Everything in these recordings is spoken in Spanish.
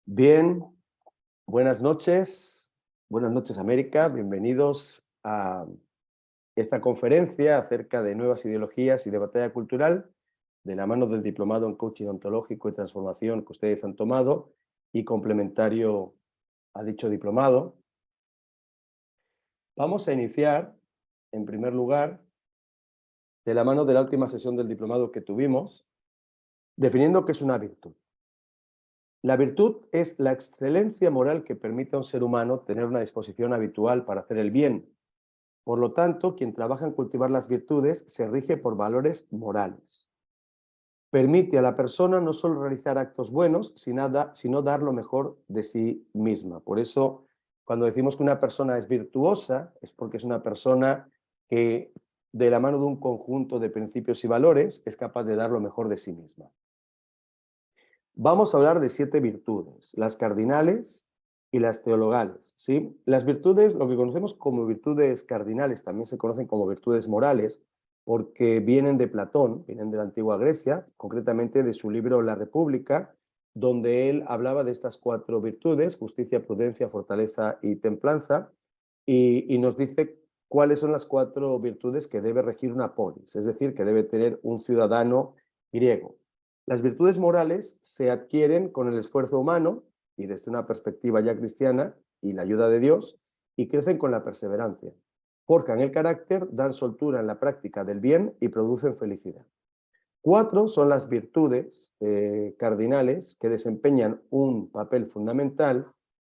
Bien, buenas noches. Buenas noches, América. Bienvenidos a esta conferencia acerca de nuevas ideologías y de batalla cultural, de la mano del diplomado en coaching ontológico y transformación que ustedes han tomado y complementario a dicho diplomado. Vamos a iniciar, en primer lugar, de la mano de la última sesión del diplomado que tuvimos, definiendo qué es una virtud. La virtud es la excelencia moral que permite a un ser humano tener una disposición habitual para hacer el bien. Por lo tanto, quien trabaja en cultivar las virtudes se rige por valores morales. Permite a la persona no solo realizar actos buenos, sino dar lo mejor de sí misma. Por eso, cuando decimos que una persona es virtuosa, es porque es una persona que, de la mano de un conjunto de principios y valores, es capaz de dar lo mejor de sí misma. Vamos a hablar de 7 virtudes, las cardinales y las teologales, ¿sí? Las virtudes, lo que conocemos como virtudes cardinales, también se conocen como virtudes morales, porque vienen de Platón, vienen de la antigua Grecia, concretamente de su libro La República, donde él hablaba de estas 4 virtudes, justicia, prudencia, fortaleza y templanza, y nos dice cuáles son las 4 virtudes que debe regir una polis, es decir, que debe tener un ciudadano griego. Las virtudes morales se adquieren con el esfuerzo humano y desde una perspectiva ya cristiana y la ayuda de Dios, y crecen con la perseverancia. Forjan el carácter, dan soltura en la práctica del bien y producen felicidad. 4 son las virtudes cardinales que desempeñan un papel fundamental.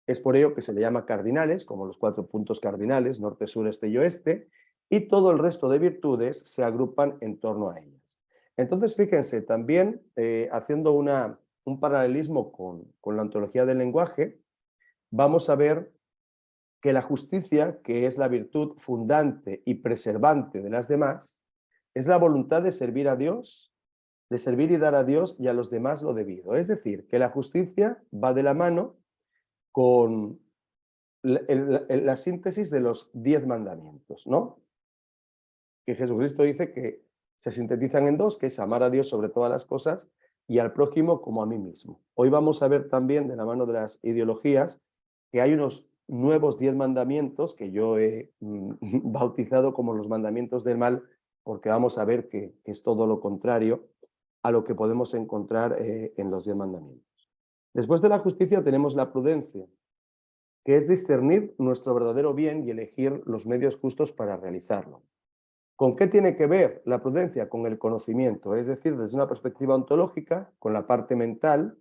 Es por ello que se le llama cardinales, como los 4 puntos cardinales, norte, sur, este y oeste, y todo el resto de virtudes se agrupan en torno a ellas. Entonces, fíjense, también haciendo un paralelismo con la ontología del lenguaje, vamos a ver que la justicia, que es la virtud fundante y preservante de las demás, es la voluntad de servir a Dios, de servir y dar a Dios y a los demás lo debido. Es decir, que la justicia va de la mano con la síntesis de los 10 mandamientos, ¿no? Que Jesucristo dice que se sintetizan en 2, que es amar a Dios sobre todas las cosas y al prójimo como a mí mismo. Hoy vamos a ver también, de la mano de las ideologías, que hay unos nuevos 10 mandamientos que yo he bautizado como los mandamientos del mal, porque vamos a ver que es todo lo contrario a lo que podemos encontrar en los 10 mandamientos. Después de la justicia tenemos la prudencia, que es discernir nuestro verdadero bien y elegir los medios justos para realizarlo. ¿Con qué tiene que ver la prudencia? Con el conocimiento, es decir, desde una perspectiva ontológica, con la parte mental,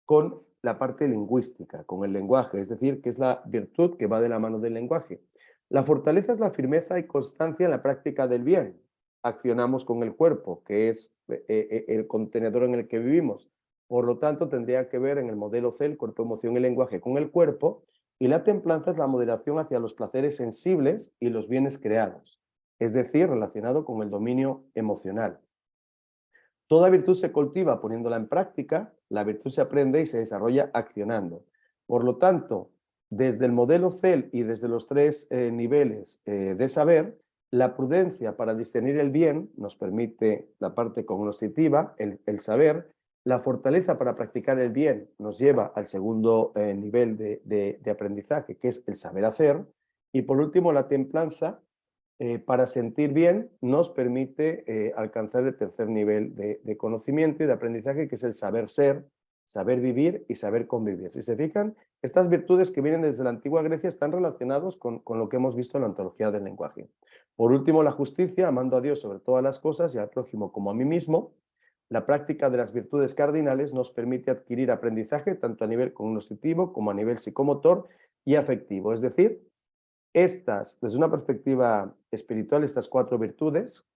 con la parte lingüística, con el lenguaje, es decir, que es la virtud que va de la mano del lenguaje. La fortaleza es la firmeza y constancia en la práctica del bien. Accionamos con el cuerpo, que es el contenedor en el que vivimos. Por lo tanto, tendría que ver en el modelo C, el cuerpo, emoción y lenguaje, con el cuerpo, y la templanza es la moderación hacia los placeres sensibles y los bienes creados, es decir, relacionado con el dominio emocional. Toda virtud se cultiva poniéndola en práctica, la virtud se aprende y se desarrolla accionando. Por lo tanto, desde el modelo CEL y desde los 3 niveles de saber, la prudencia para discernir el bien nos permite la parte cognoscitiva, el saber. La fortaleza para practicar el bien nos lleva al segundo nivel de aprendizaje, que es el saber hacer. Y por último, la templanza, para sentir bien, nos permite alcanzar el tercer nivel de conocimiento y de aprendizaje, que es el saber ser, saber vivir y saber convivir. Si se fijan, estas virtudes que vienen desde la antigua Grecia están relacionados con lo que hemos visto en la ontología del lenguaje. Por último, la justicia, amando a Dios sobre todas las cosas y al prójimo como a mí mismo. La práctica de las virtudes cardinales nos permite adquirir aprendizaje tanto a nivel cognoscitivo como a nivel psicomotor y afectivo, es decir, desde una perspectiva espiritual, estas 4 virtudes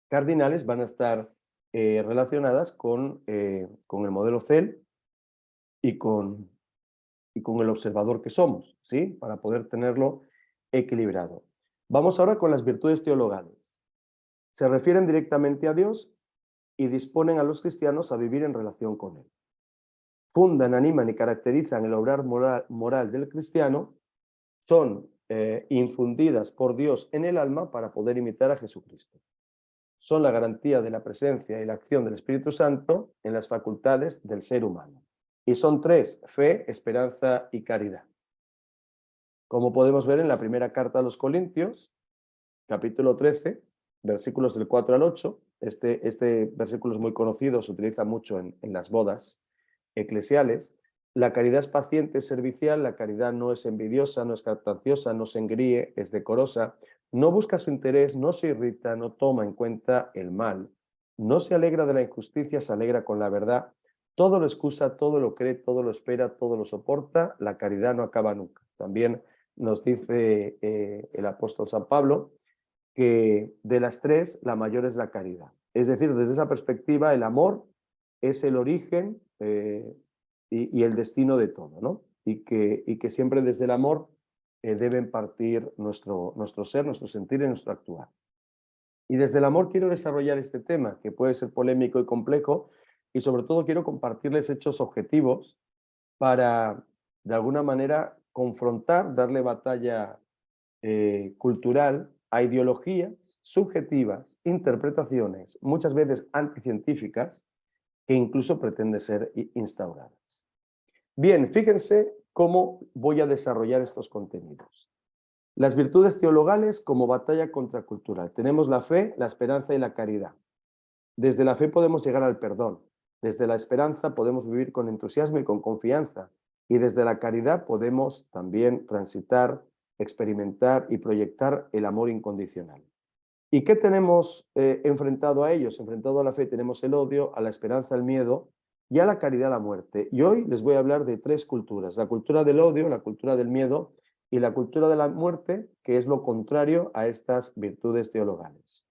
cardinales van a estar relacionadas con el modelo CEL y con el observador que somos, ¿sí? Para poder tenerlo equilibrado. Vamos ahora con las virtudes teologales. Se refieren directamente a Dios y disponen a los cristianos a vivir en relación con Él. Fundan, animan y caracterizan el obrar moral del cristiano. Son infundidas por Dios en el alma para poder imitar a Jesucristo. Son la garantía de la presencia y la acción del Espíritu Santo en las facultades del ser humano. Y son tres: fe, esperanza y caridad. Como podemos ver en la primera carta a los Corintios, capítulo 13, versículos del 4 al 8, este versículo es muy conocido, se utiliza mucho en las bodas eclesiales. La caridad es paciente, es servicial, la caridad no es envidiosa, no es jactanciosa, no se engríe, es decorosa, no busca su interés, no se irrita, no toma en cuenta el mal, no se alegra de la injusticia, se alegra con la verdad, todo lo excusa, todo lo cree, todo lo espera, todo lo soporta, la caridad no acaba nunca. También nos dice el apóstol San Pablo que de las tres, la mayor es la caridad. Es decir, desde esa perspectiva, el amor es el origen y el destino de todo, ¿no? Y que siempre desde el amor deben partir nuestro ser, nuestro sentir y nuestro actuar. Y desde el amor quiero desarrollar este tema, que puede ser polémico y complejo, y sobre todo quiero compartirles hechos objetivos para, de alguna manera, confrontar, darle batalla cultural a ideologías subjetivas, interpretaciones, muchas veces anticientíficas, que incluso pretenden ser instauradas. Bien, fíjense cómo voy a desarrollar estos contenidos. Las virtudes teologales como batalla contracultural. Tenemos la fe, la esperanza y la caridad. Desde la fe podemos llegar al perdón. Desde la esperanza podemos vivir con entusiasmo y con confianza. Y desde la caridad podemos también transitar, experimentar y proyectar el amor incondicional. ¿Y qué tenemos enfrentado a ellos? Enfrentado a la fe tenemos el odio, a la esperanza el miedo y a la caridad la muerte. Y hoy les voy a hablar de tres culturas: la cultura del odio, la cultura del miedo y la cultura de la muerte, que es lo contrario a estas virtudes teologales.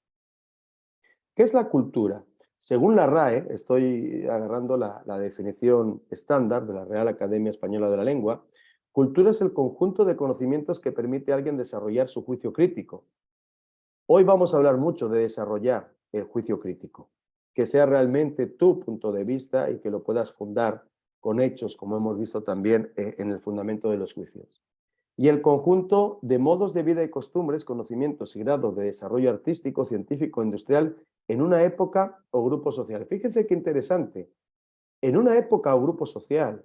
¿Qué es la cultura? Según la RAE, estoy agarrando la definición estándar de la Real Academia Española de la Lengua, cultura es el conjunto de conocimientos que permite a alguien desarrollar su juicio crítico. Hoy vamos a hablar mucho de desarrollar el juicio crítico, que sea realmente tu punto de vista y que lo puedas fundar con hechos, como hemos visto también en el fundamento de los juicios. Y el conjunto de modos de vida y costumbres, conocimientos y grados de desarrollo artístico, científico, industrial en una época o grupo social. Fíjense qué interesante. En una época o grupo social,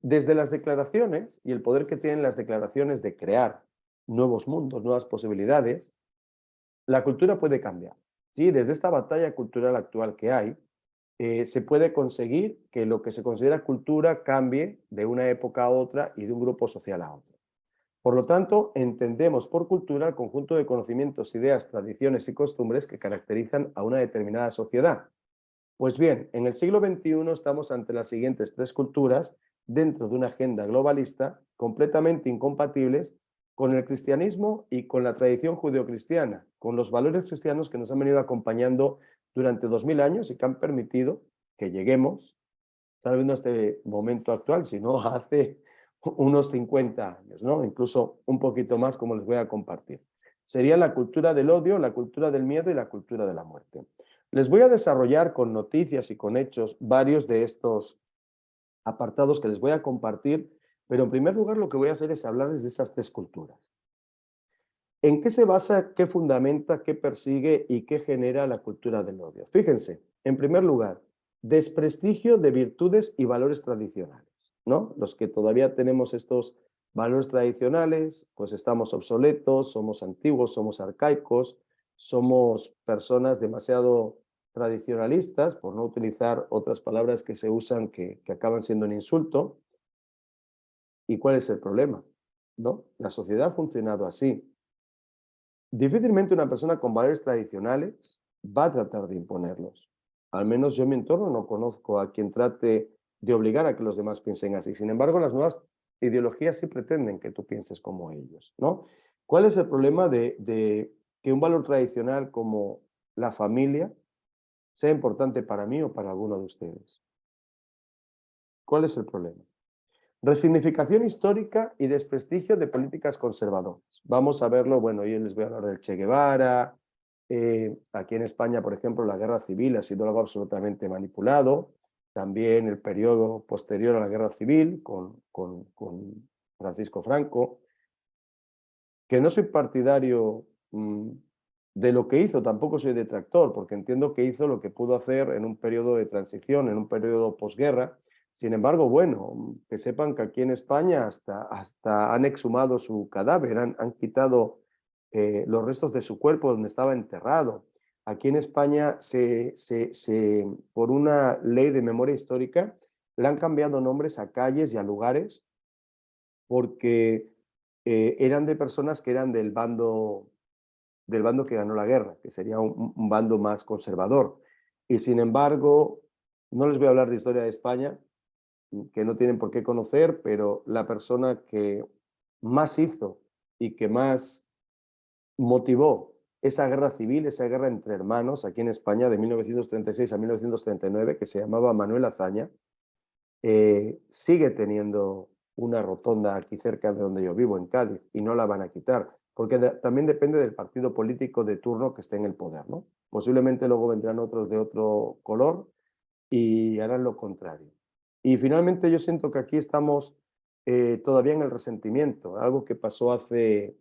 desde las declaraciones y el poder que tienen las declaraciones de crear nuevos mundos, nuevas posibilidades, la cultura puede cambiar. ¿Sí? Desde esta batalla cultural actual que hay, se puede conseguir que lo que se considera cultura cambie de una época a otra y de un grupo social a otro. Por lo tanto, entendemos por cultura el conjunto de conocimientos, ideas, tradiciones y costumbres que caracterizan a una determinada sociedad. Pues bien, en el siglo XXI estamos ante las siguientes tres culturas dentro de una agenda globalista completamente incompatibles con el cristianismo y con la tradición judeocristiana, con los valores cristianos que nos han venido acompañando durante 2000 años y que han permitido que lleguemos, tal vez no a este momento actual, sino hace unos 50 años, ¿no? Incluso un poquito más, como les voy a compartir. Sería la cultura del odio, la cultura del miedo y la cultura de la muerte. Les voy a desarrollar con noticias y con hechos varios de estos apartados que les voy a compartir, pero en primer lugar lo que voy a hacer es hablarles de estas tres culturas. ¿En qué se basa, qué fundamenta, qué persigue y qué genera la cultura del odio? Fíjense, en primer lugar, desprestigio de virtudes y valores tradicionales, ¿no? Los que todavía tenemos estos valores tradicionales, pues estamos obsoletos, somos antiguos, somos arcaicos, somos personas demasiado tradicionalistas, por no utilizar otras palabras que se usan que acaban siendo un insulto. ¿Y cuál es el problema? ¿No? La sociedad ha funcionado así. Difícilmente una persona con valores tradicionales va a tratar de imponerlos. Al menos yo en mi entorno no conozco a quien trate de obligar a que los demás piensen así. Sin embargo, las nuevas ideologías sí pretenden que tú pienses como ellos, ¿no? ¿Cuál es el problema de que un valor tradicional como la familia sea importante para mí o para alguno de ustedes? ¿Cuál es el problema? Resignificación histórica y desprestigio de políticas conservadoras. Vamos a verlo, bueno, hoy les voy a hablar del Che Guevara. Aquí en España, por ejemplo, la guerra civil ha sido algo absolutamente manipulado. También el periodo posterior a la guerra civil con Francisco Franco. Que no soy partidario de lo que hizo, tampoco soy detractor, porque entiendo que hizo lo que pudo hacer en un periodo de transición, en un periodo posguerra. Sin embargo, bueno, que sepan que aquí en España hasta han exhumado su cadáver, han quitado los restos de su cuerpo donde estaba enterrado. Aquí en España, por una ley de memoria histórica, le han cambiado nombres a calles y a lugares porque eran de personas que eran del bando que ganó la guerra, que sería un bando más conservador. Y sin embargo, no les voy a hablar de historia de España, que no tienen por qué conocer, pero la persona que más hizo y que más motivó esa guerra civil, esa guerra entre hermanos aquí en España de 1936 a 1939, que se llamaba Manuel Azaña, sigue teniendo una rotonda aquí cerca de donde yo vivo, en Cádiz, y no la van a quitar, porque también depende del partido político de turno que esté en el poder, ¿no? Posiblemente luego vendrán otros de otro color y harán lo contrario. Y finalmente yo siento que aquí estamos todavía en el resentimiento, algo que pasó hace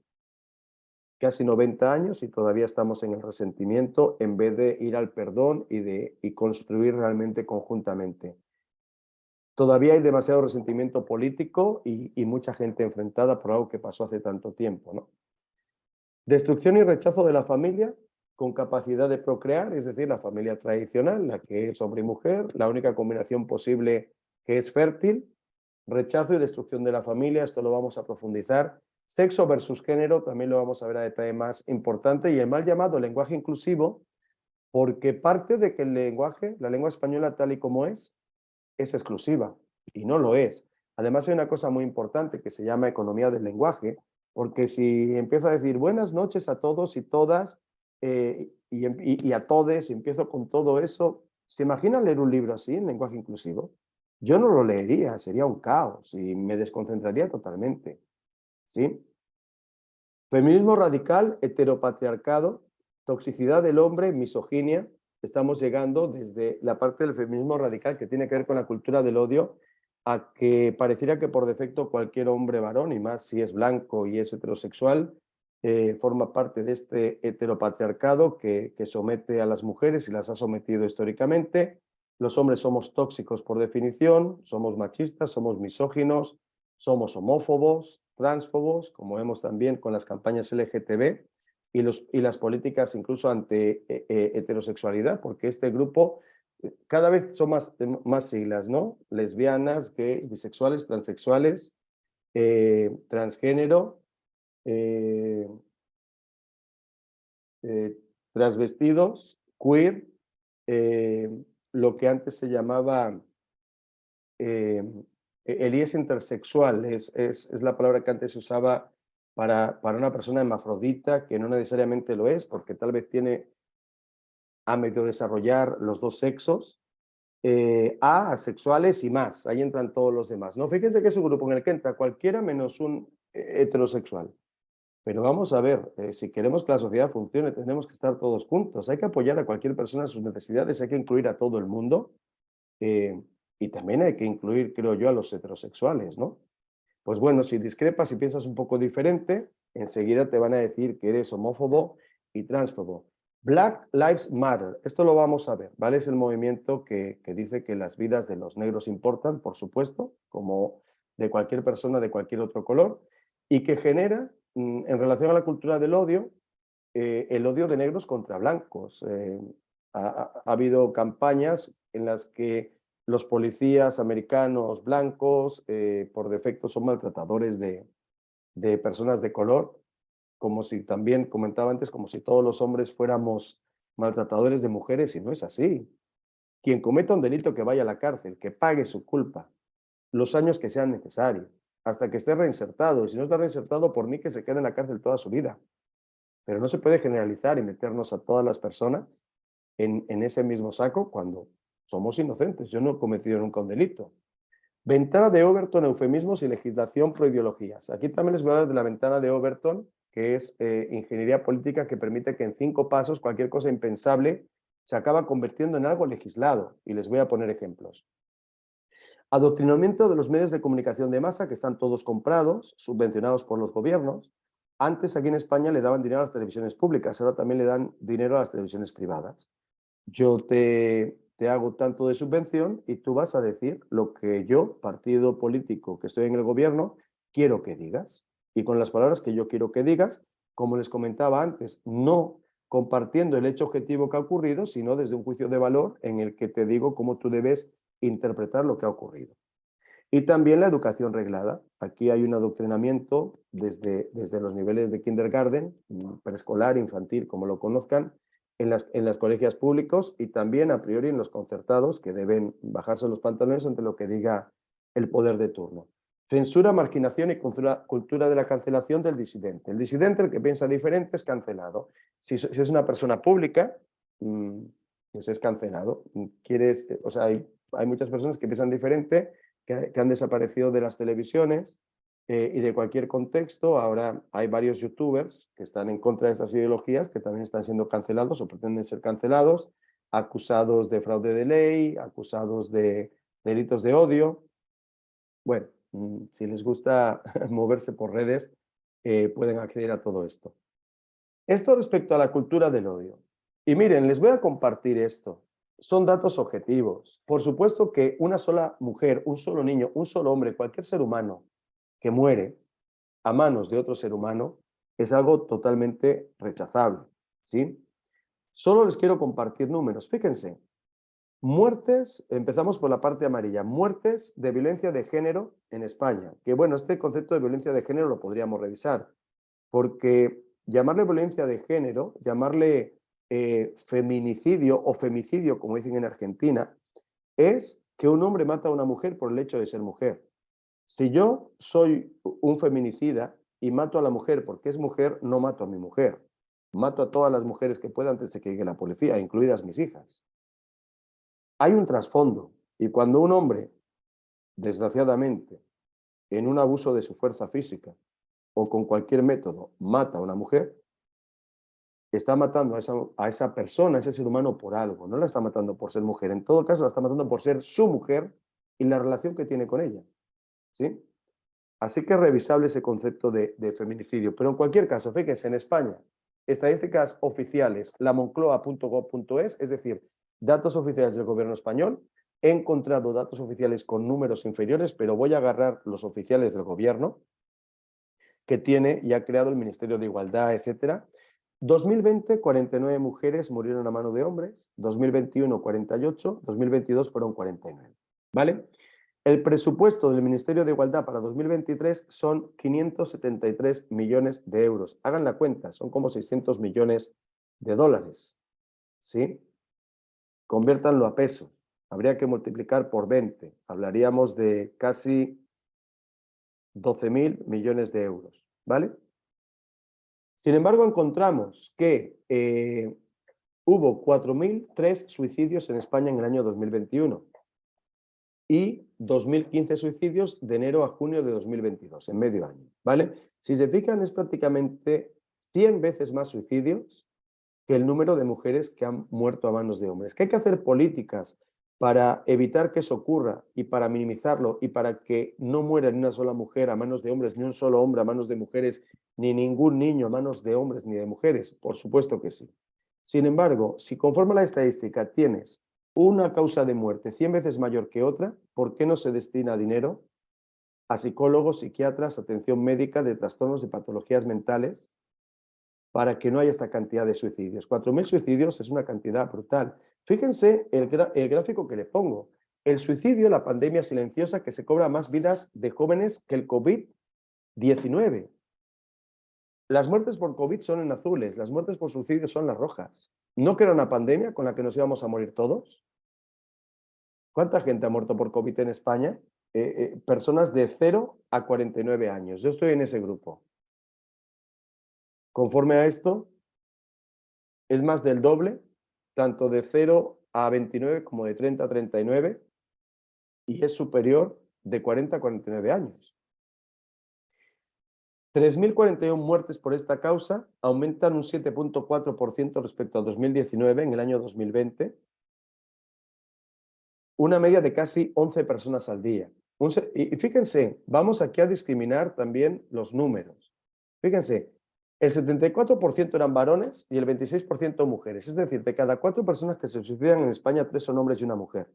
casi 90 años y todavía estamos en el resentimiento en vez de ir al perdón y construir realmente conjuntamente. Todavía hay demasiado resentimiento político y mucha gente enfrentada por algo que pasó hace tanto tiempo, ¿no? Destrucción y rechazo de la familia con capacidad de procrear, es decir, la familia tradicional, la que es hombre y mujer, la única combinación posible que es fértil. Rechazo y destrucción de la familia, esto lo vamos a profundizar. Sexo versus género, también lo vamos a ver a detalle más importante. Y el mal llamado lenguaje inclusivo, porque parte de que el lenguaje, la lengua española tal y como es exclusiva, y no lo es. Además hay una cosa muy importante que se llama economía del lenguaje, porque si empiezo a decir buenas noches a todos y todas, y a todes, y empiezo con todo eso, ¿se imagina leer un libro así en lenguaje inclusivo? Yo no lo leería, sería un caos y me desconcentraría totalmente, ¿sí? Feminismo radical, heteropatriarcado, toxicidad del hombre, misoginia. Estamos llegando desde la parte del feminismo radical que tiene que ver con la cultura del odio a que pareciera que por defecto cualquier hombre varón, y más si es blanco y es heterosexual, forma parte de este heteropatriarcado que somete a las mujeres y las ha sometido históricamente. Los hombres somos tóxicos por definición, somos machistas, somos misóginos, somos homófobos, transfobos, como vemos también con las campañas LGTB y las políticas incluso ante heterosexualidad, porque este grupo cada vez son más siglas, ¿no? Lesbianas, gays, bisexuales, transexuales, transgénero, eh, eh, transvestidos, queer, eh, lo que antes se llamaba el IES intersexual, es la palabra que antes se usaba para una persona hermafrodita, que no necesariamente lo es, porque tal vez tiene a medio desarrollar los dos sexos, asexuales y más, ahí entran todos los demás, ¿no? Fíjense que es un grupo en el que entra cualquiera menos un heterosexual. Pero vamos a ver, si queremos que la sociedad funcione, tenemos que estar todos juntos, hay que apoyar a cualquier persona en sus necesidades, hay que incluir a todo el mundo, eh, y también hay que incluir, creo yo, a los heterosexuales, ¿no? Pues bueno, si discrepas y piensas un poco diferente, enseguida te van a decir que eres homófobo y transfobo. Black Lives Matter, esto lo vamos a ver, ¿vale? Es el movimiento que dice que las vidas de los negros importan, por supuesto, como de cualquier persona de cualquier otro color, y que genera, en relación a la cultura del odio, el odio de negros contra blancos. Ha habido campañas en las que los policías americanos blancos por defecto son maltratadores de personas de color, como si también comentaba antes, como si todos los hombres fuéramos maltratadores de mujeres, y no es así. Quien cometa un delito que vaya a la cárcel, que pague su culpa, los años que sean necesarios, hasta que esté reinsertado, y si no está reinsertado, por mí que se quede en la cárcel toda su vida. Pero no se puede generalizar y meternos a todas las personas en ese mismo saco cuando somos inocentes. Yo no he cometido nunca un delito. Ventana de Overton, eufemismos y legislación pro ideologías. Aquí también les voy a hablar de la ventana de Overton, que es ingeniería política que permite que en 5 pasos cualquier cosa impensable se acaba convirtiendo en algo legislado. Y les voy a poner ejemplos. Adoctrinamiento de los medios de comunicación de masa, que están todos comprados, subvencionados por los gobiernos. Antes aquí en España le daban dinero a las televisiones públicas, ahora también le dan dinero a las televisiones privadas. Yo te te hago tanto de subvención y tú vas a decir lo que yo, partido político que estoy en el gobierno, quiero que digas. Y con las palabras que yo quiero que digas, como les comentaba antes, no compartiendo el hecho objetivo que ha ocurrido, sino desde un juicio de valor en el que te digo cómo tú debes interpretar lo que ha ocurrido. Y también la educación reglada. Aquí hay un adoctrinamiento desde los niveles de kindergarten, preescolar, infantil, como lo conozcan, en las colegios públicos y también a priori en los concertados, que deben bajarse los pantalones ante lo que diga el poder de turno. Censura, marginación y cultura de la cancelación del disidente. El disidente, el que piensa diferente, es cancelado. Si es una persona pública, pues es cancelado. O sea, hay muchas personas que piensan diferente, que han desaparecido de las televisiones y de cualquier contexto. Ahora hay varios youtubers que están en contra de estas ideologías que también están siendo cancelados o pretenden ser cancelados, acusados de fraude de ley, acusados de delitos de odio. Bueno, si les gusta moverse por redes, pueden acceder a todo esto. Esto respecto a la cultura del odio. Y miren, les voy a compartir esto. Son datos objetivos. Por supuesto que una sola mujer, un solo niño, un solo hombre, cualquier ser humano que muere a manos de otro ser humano es algo totalmente rechazable, ¿sí? Solo les quiero compartir números. Fíjense, muertes, empezamos por la parte amarilla, muertes de violencia de género en España. Que bueno, este concepto de violencia de género lo podríamos revisar, porque llamarle violencia de género, llamarle feminicidio o femicidio, como dicen en Argentina, es que un hombre mata a una mujer por el hecho de ser mujer. Si yo soy un feminicida y mato a la mujer porque es mujer, no mato a mi mujer. Mato a todas las mujeres que pueda antes de que llegue la policía, incluidas mis hijas. Hay un trasfondo y cuando un hombre, desgraciadamente, en un abuso de su fuerza física o con cualquier método mata a una mujer, está matando a esa persona, a ese ser humano por algo. No la está matando por ser mujer. En todo caso, la está matando por ser su mujer y la relación que tiene con ella. ¿Sí? Así que es revisable ese concepto de feminicidio. Pero en cualquier caso, fíjense, en España, estadísticas oficiales, lamoncloa.gov.es, es decir, datos oficiales del gobierno español. He encontrado datos oficiales con números inferiores, pero voy a agarrar los oficiales del gobierno que tiene y ha creado el Ministerio de Igualdad, etcétera. 2020, 49 mujeres murieron a mano de hombres, 2021, 48, 2022 fueron 49. ¿Vale? El presupuesto del Ministerio de Igualdad para 2023 son 573 millones de euros. Hagan la cuenta, son como 600 millones de dólares. ¿Sí? Conviértanlo a pesos. Habría que multiplicar por 20. Hablaríamos de casi 12.000 millones de euros. ¿Vale? Sin embargo, encontramos que hubo 4.003 suicidios en España en el año 2021 y 2.015 suicidios de enero a junio de 2022, en medio año, ¿vale? Si se fijan, es prácticamente 100 veces más suicidios que el número de mujeres que han muerto a manos de hombres. Que hay que hacer políticas para evitar que eso ocurra y para minimizarlo y para que no muera ni una sola mujer a manos de hombres, ni un solo hombre a manos de mujeres, ni ningún niño a manos de hombres ni de mujeres. Por supuesto que sí. Sin embargo, si conforme a la estadística tienes una causa de muerte 100 veces mayor que otra, ¿por qué no se destina dinero a psicólogos, psiquiatras, atención médica de trastornos y patologías mentales para que no haya esta cantidad de suicidios? 4.000 suicidios es una cantidad brutal. Fíjense el gráfico que le pongo. El suicidio, la pandemia silenciosa que se cobra más vidas de jóvenes que el COVID-19. Las muertes por COVID son en azules, las muertes por suicidio son las rojas. ¿No que era una pandemia con la que nos íbamos a morir todos? ¿Cuánta gente ha muerto por COVID en España? Personas de 0 a 49 años. Yo estoy en ese grupo. Conforme a esto, es más del doble, tanto de 0 a 29 como de 30 a 39, y es superior de 40 a 49 años. 3.041 muertes por esta causa aumentan un 7.4% respecto al 2019 en el año 2020, una media de casi 11 personas al día. Y fíjense, vamos aquí a discriminar también los números. Fíjense, el 74% eran varones y el 26% mujeres. Es decir, de cada 4 personas que se suicidan en España, 3 son hombres y una mujer.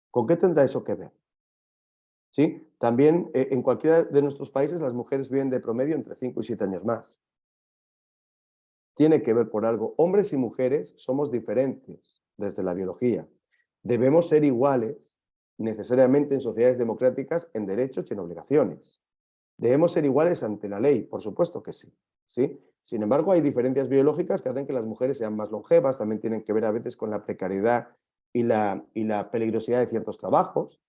¿Con qué tendrá eso que ver? ¿Sí? También en cualquiera de nuestros países las mujeres viven de promedio entre 5 y 7 años más. Tiene que ver por algo. Hombres y mujeres somos diferentes desde la biología. Debemos ser iguales necesariamente en sociedades democráticas en derechos y en obligaciones. Debemos ser iguales ante la ley, por supuesto que sí, ¿sí? Sin embargo, hay diferencias biológicas que hacen que las mujeres sean más longevas, también tienen que ver a veces con la precariedad y la peligrosidad de ciertos trabajos.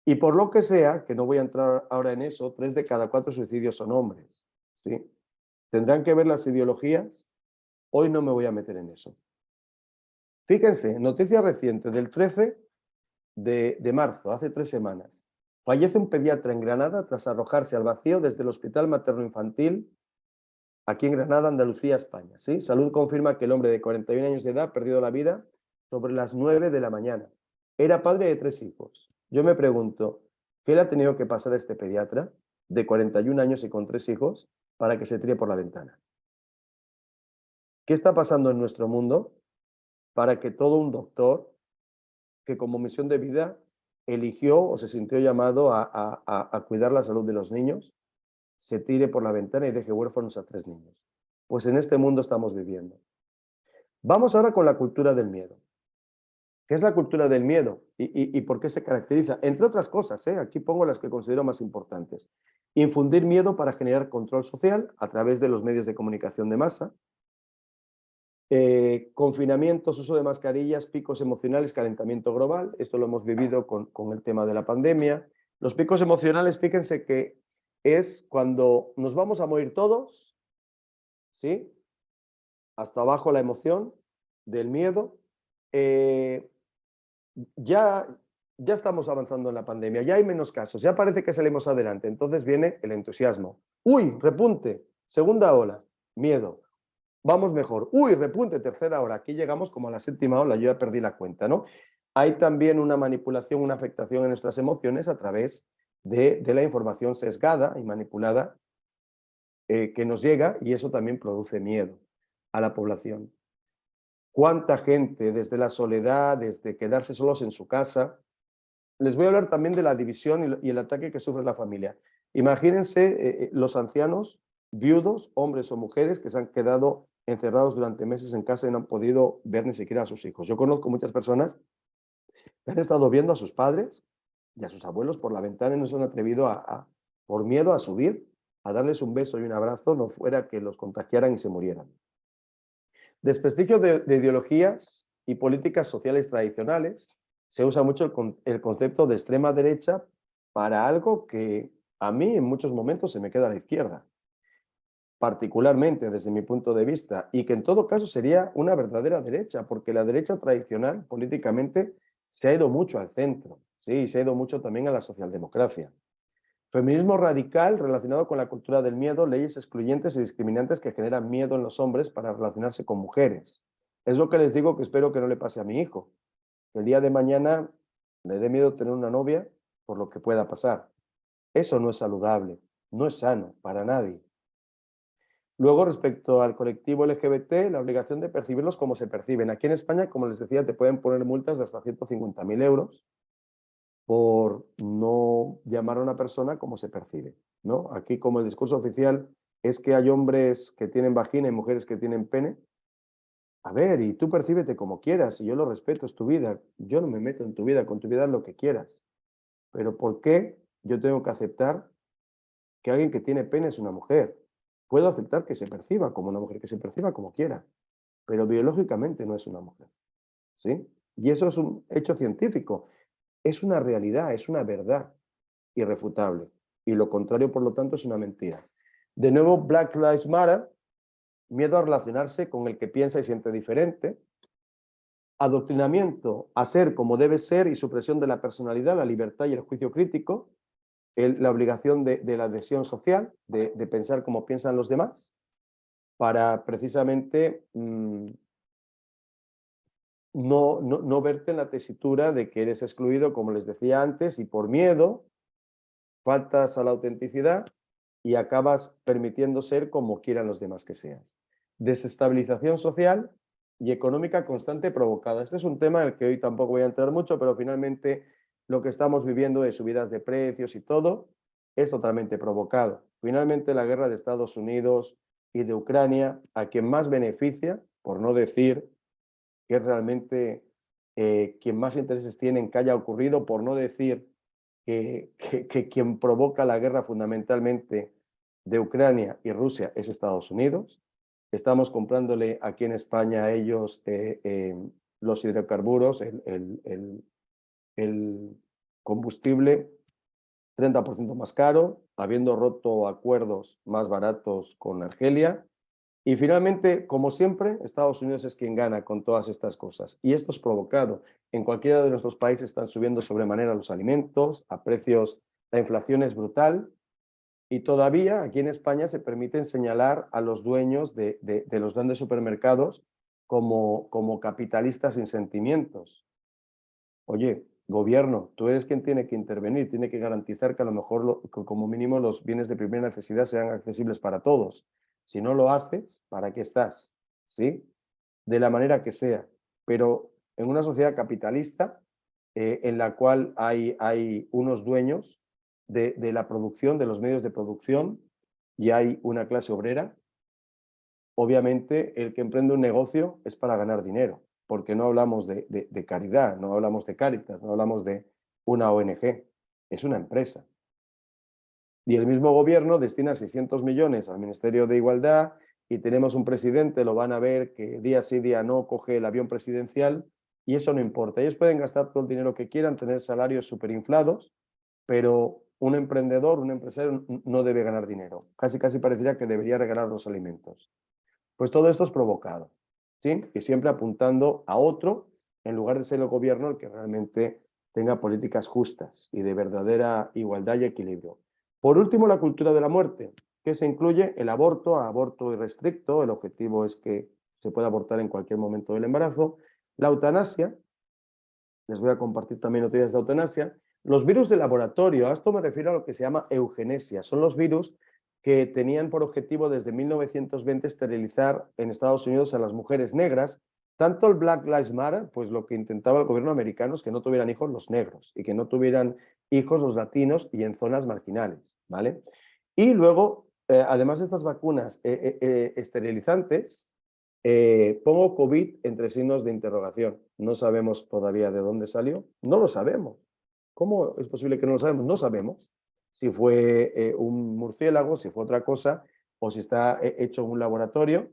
Y por lo que sea, que no voy a entrar ahora en eso, 3 de cada 4 suicidios son hombres, ¿sí? ¿Tendrán que ver las ideologías? Hoy no me voy a meter en eso. Fíjense, noticia reciente del 13 de marzo, hace 3 semanas. Fallece un pediatra en Granada tras arrojarse al vacío desde el Hospital Materno-Infantil, aquí en Granada, Andalucía, España. ¿Sí? Salud confirma que el hombre de 41 años de edad ha perdido la vida sobre las 9 de la mañana. Era padre de 3 hijos. Yo me pregunto, ¿qué le ha tenido que pasar a este pediatra de 41 años y con 3 hijos para que se tire por la ventana? ¿Qué está pasando en nuestro mundo para que todo un doctor que como misión de vida eligió o se sintió llamado a cuidar la salud de los niños, se tire por la ventana y deje huérfanos a 3 niños? Pues en este mundo estamos viviendo. Vamos ahora con la cultura del miedo. ¿Qué es la cultura del miedo? ¿Y por qué se caracteriza? Entre otras cosas, aquí pongo las que considero más importantes. Infundir miedo para generar control social a través de los medios de comunicación de masa, confinamientos, uso de mascarillas, picos emocionales, calentamiento global. Esto lo hemos vivido con el tema de la pandemia. Los picos emocionales, fíjense que es cuando nos vamos a morir todos, ¿sí? Hasta abajo la emoción del miedo. Ya estamos avanzando en la pandemia, ya hay menos casos, ya parece que salimos adelante. Entonces viene el entusiasmo. ¡Uy, repunte! Segunda ola, miedo. Vamos mejor. ¡Uy, repunte! Tercera ola. Aquí llegamos como a la 7ª ola, yo ya perdí la cuenta, ¿no? Hay también una manipulación, una afectación en nuestras emociones a través de la información sesgada y manipulada que nos llega, y eso también produce miedo a la población. ¿Cuánta gente desde la soledad, desde quedarse solos en su casa? Les voy a hablar también de la división y el ataque que sufre la familia. Imagínense los ancianos, viudos, hombres o mujeres que se han quedado encerrados durante meses en casa y no han podido ver ni siquiera a sus hijos. Yo conozco muchas personas que han estado viendo a sus padres y a sus abuelos por la ventana y no se han atrevido por miedo a subir, a darles un beso y un abrazo, no fuera que los contagiaran y se murieran. Desprestigio de ideologías y políticas sociales tradicionales. Se usa mucho el concepto de extrema derecha para algo que a mí en muchos momentos se me queda a la izquierda, particularmente desde mi punto de vista, y que en todo caso sería una verdadera derecha, porque la derecha tradicional políticamente se ha ido mucho al centro, ¿sí? Se ha ido mucho también a la socialdemocracia. Feminismo radical relacionado con la cultura del miedo, leyes excluyentes y discriminantes que generan miedo en los hombres para relacionarse con mujeres. Es lo que les digo que espero que no le pase a mi hijo. Que el día de mañana le dé miedo tener una novia por lo que pueda pasar. Eso no es saludable, no es sano para nadie. Luego, respecto al colectivo LGBT, la obligación de percibirlos como se perciben. Aquí en España, como les decía, te pueden poner multas de hasta 150.000 euros por no llamar a una persona como se percibe, ¿no? Aquí, como el discurso oficial es que hay hombres que tienen vagina y mujeres que tienen pene, a ver, y tú percíbete como quieras, y yo lo respeto, es tu vida, yo no me meto en tu vida, con tu vida haz lo que quieras, pero ¿por qué yo tengo que aceptar que alguien que tiene pene es una mujer? Puedo aceptar que se perciba como una mujer, que se perciba como quiera, pero biológicamente no es una mujer, ¿sí? Y eso es un hecho científico, es una realidad, es una verdad irrefutable. Y lo contrario, por lo tanto, es una mentira. De nuevo, Black Lives Matter, miedo a relacionarse con el que piensa y siente diferente, adoctrinamiento a ser como debe ser y supresión de la personalidad, la libertad y el juicio crítico, la obligación de la adhesión social, de pensar como piensan los demás, para precisamente no verte en la tesitura de que eres excluido, como les decía antes, y por miedo, faltas a la autenticidad, y acabas permitiendo ser como quieran los demás que seas. Desestabilización social y económica constante provocada. Este es un tema en el que hoy tampoco voy a entrar mucho, pero finalmente lo que estamos viviendo de subidas de precios y todo es totalmente provocado. Finalmente la guerra de Estados Unidos y de Ucrania, a quien más beneficia, por no decir que es realmente quien más intereses tiene en que haya ocurrido, por no decir que quien provoca la guerra fundamentalmente de Ucrania y Rusia es Estados Unidos. Estamos comprándole aquí en España a ellos los hidrocarburos, el combustible 30% más caro, habiendo roto acuerdos más baratos con Argelia. Y finalmente, como siempre, Estados Unidos es quien gana con todas estas cosas. Y esto es provocado. En cualquiera de nuestros países están subiendo sobremanera los alimentos, a precios, la inflación es brutal. Y todavía aquí en España se permiten señalar a los dueños de los grandes supermercados como capitalistas sin sentimientos. Oye, gobierno, tú eres quien tiene que intervenir, tiene que garantizar que a lo mejor, como mínimo, los bienes de primera necesidad sean accesibles para todos. Si no lo haces, ¿para qué estás? ¿Sí? De la manera que sea. Pero en una sociedad capitalista, en la cual hay unos dueños de la producción, de los medios de producción, y hay una clase obrera, obviamente el que emprende un negocio es para ganar dinero, porque no hablamos de caridad, no hablamos de Cáritas, no hablamos de una ONG, es una empresa. Y el mismo gobierno destina 600 millones al Ministerio de Igualdad y tenemos un presidente, lo van a ver, que día sí, día no coge el avión presidencial y eso no importa. Ellos pueden gastar todo el dinero que quieran, tener salarios superinflados, pero un emprendedor, un empresario no debe ganar dinero. Casi parecería que debería regalar los alimentos. Pues todo esto es provocado, ¿sí? Y siempre apuntando a otro, en lugar de ser el gobierno el que realmente tenga políticas justas y de verdadera igualdad y equilibrio. Por último, la cultura de la muerte, que se incluye el aborto irrestricto, el objetivo es que se pueda abortar en cualquier momento del embarazo, la eutanasia, les voy a compartir también noticias de eutanasia, los virus de laboratorio, a esto me refiero a lo que se llama eugenesia, son los virus que tenían por objetivo desde 1920 esterilizar en Estados Unidos a las mujeres negras. Tanto el Black Lives Matter, pues lo que intentaba el gobierno americano es que no tuvieran hijos los negros y que no tuvieran hijos los latinos y en zonas marginales, ¿vale? Y luego, además de estas vacunas esterilizantes, pongo COVID entre signos de interrogación. No sabemos todavía de dónde salió. No lo sabemos. ¿Cómo es posible que no lo sabemos? No sabemos si fue un murciélago, si fue otra cosa, o si está hecho en un laboratorio.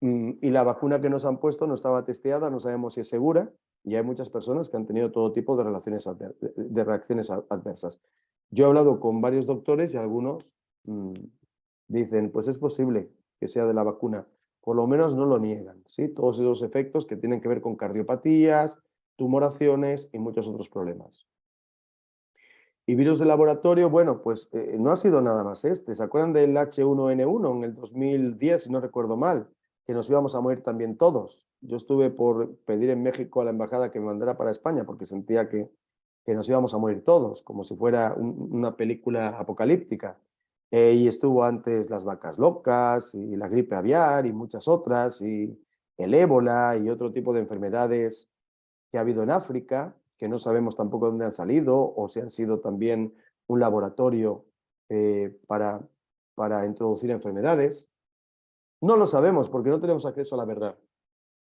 Y la vacuna que nos han puesto no estaba testeada, no sabemos si es segura, y hay muchas personas que han tenido todo tipo de reacciones adversas. Yo he hablado con varios doctores y algunos dicen, pues es posible que sea de la vacuna, por lo menos no lo niegan, ¿sí? Todos esos efectos que tienen que ver con cardiopatías, tumoraciones y muchos otros problemas. Y virus de laboratorio, bueno, pues no ha sido nada más este. ¿Se acuerdan del H1N1 en el 2010, si no recuerdo mal? Que nos íbamos a morir también todos. Yo estuve por pedir en México a la embajada que me mandara para España porque sentía que nos íbamos a morir todos, como si fuera una película apocalíptica. Y estuvo antes las vacas locas y la gripe aviar y muchas otras, y el ébola y otro tipo de enfermedades que ha habido en África, que no sabemos tampoco dónde han salido o si han sido también un laboratorio para introducir enfermedades. No lo sabemos porque no tenemos acceso a la verdad.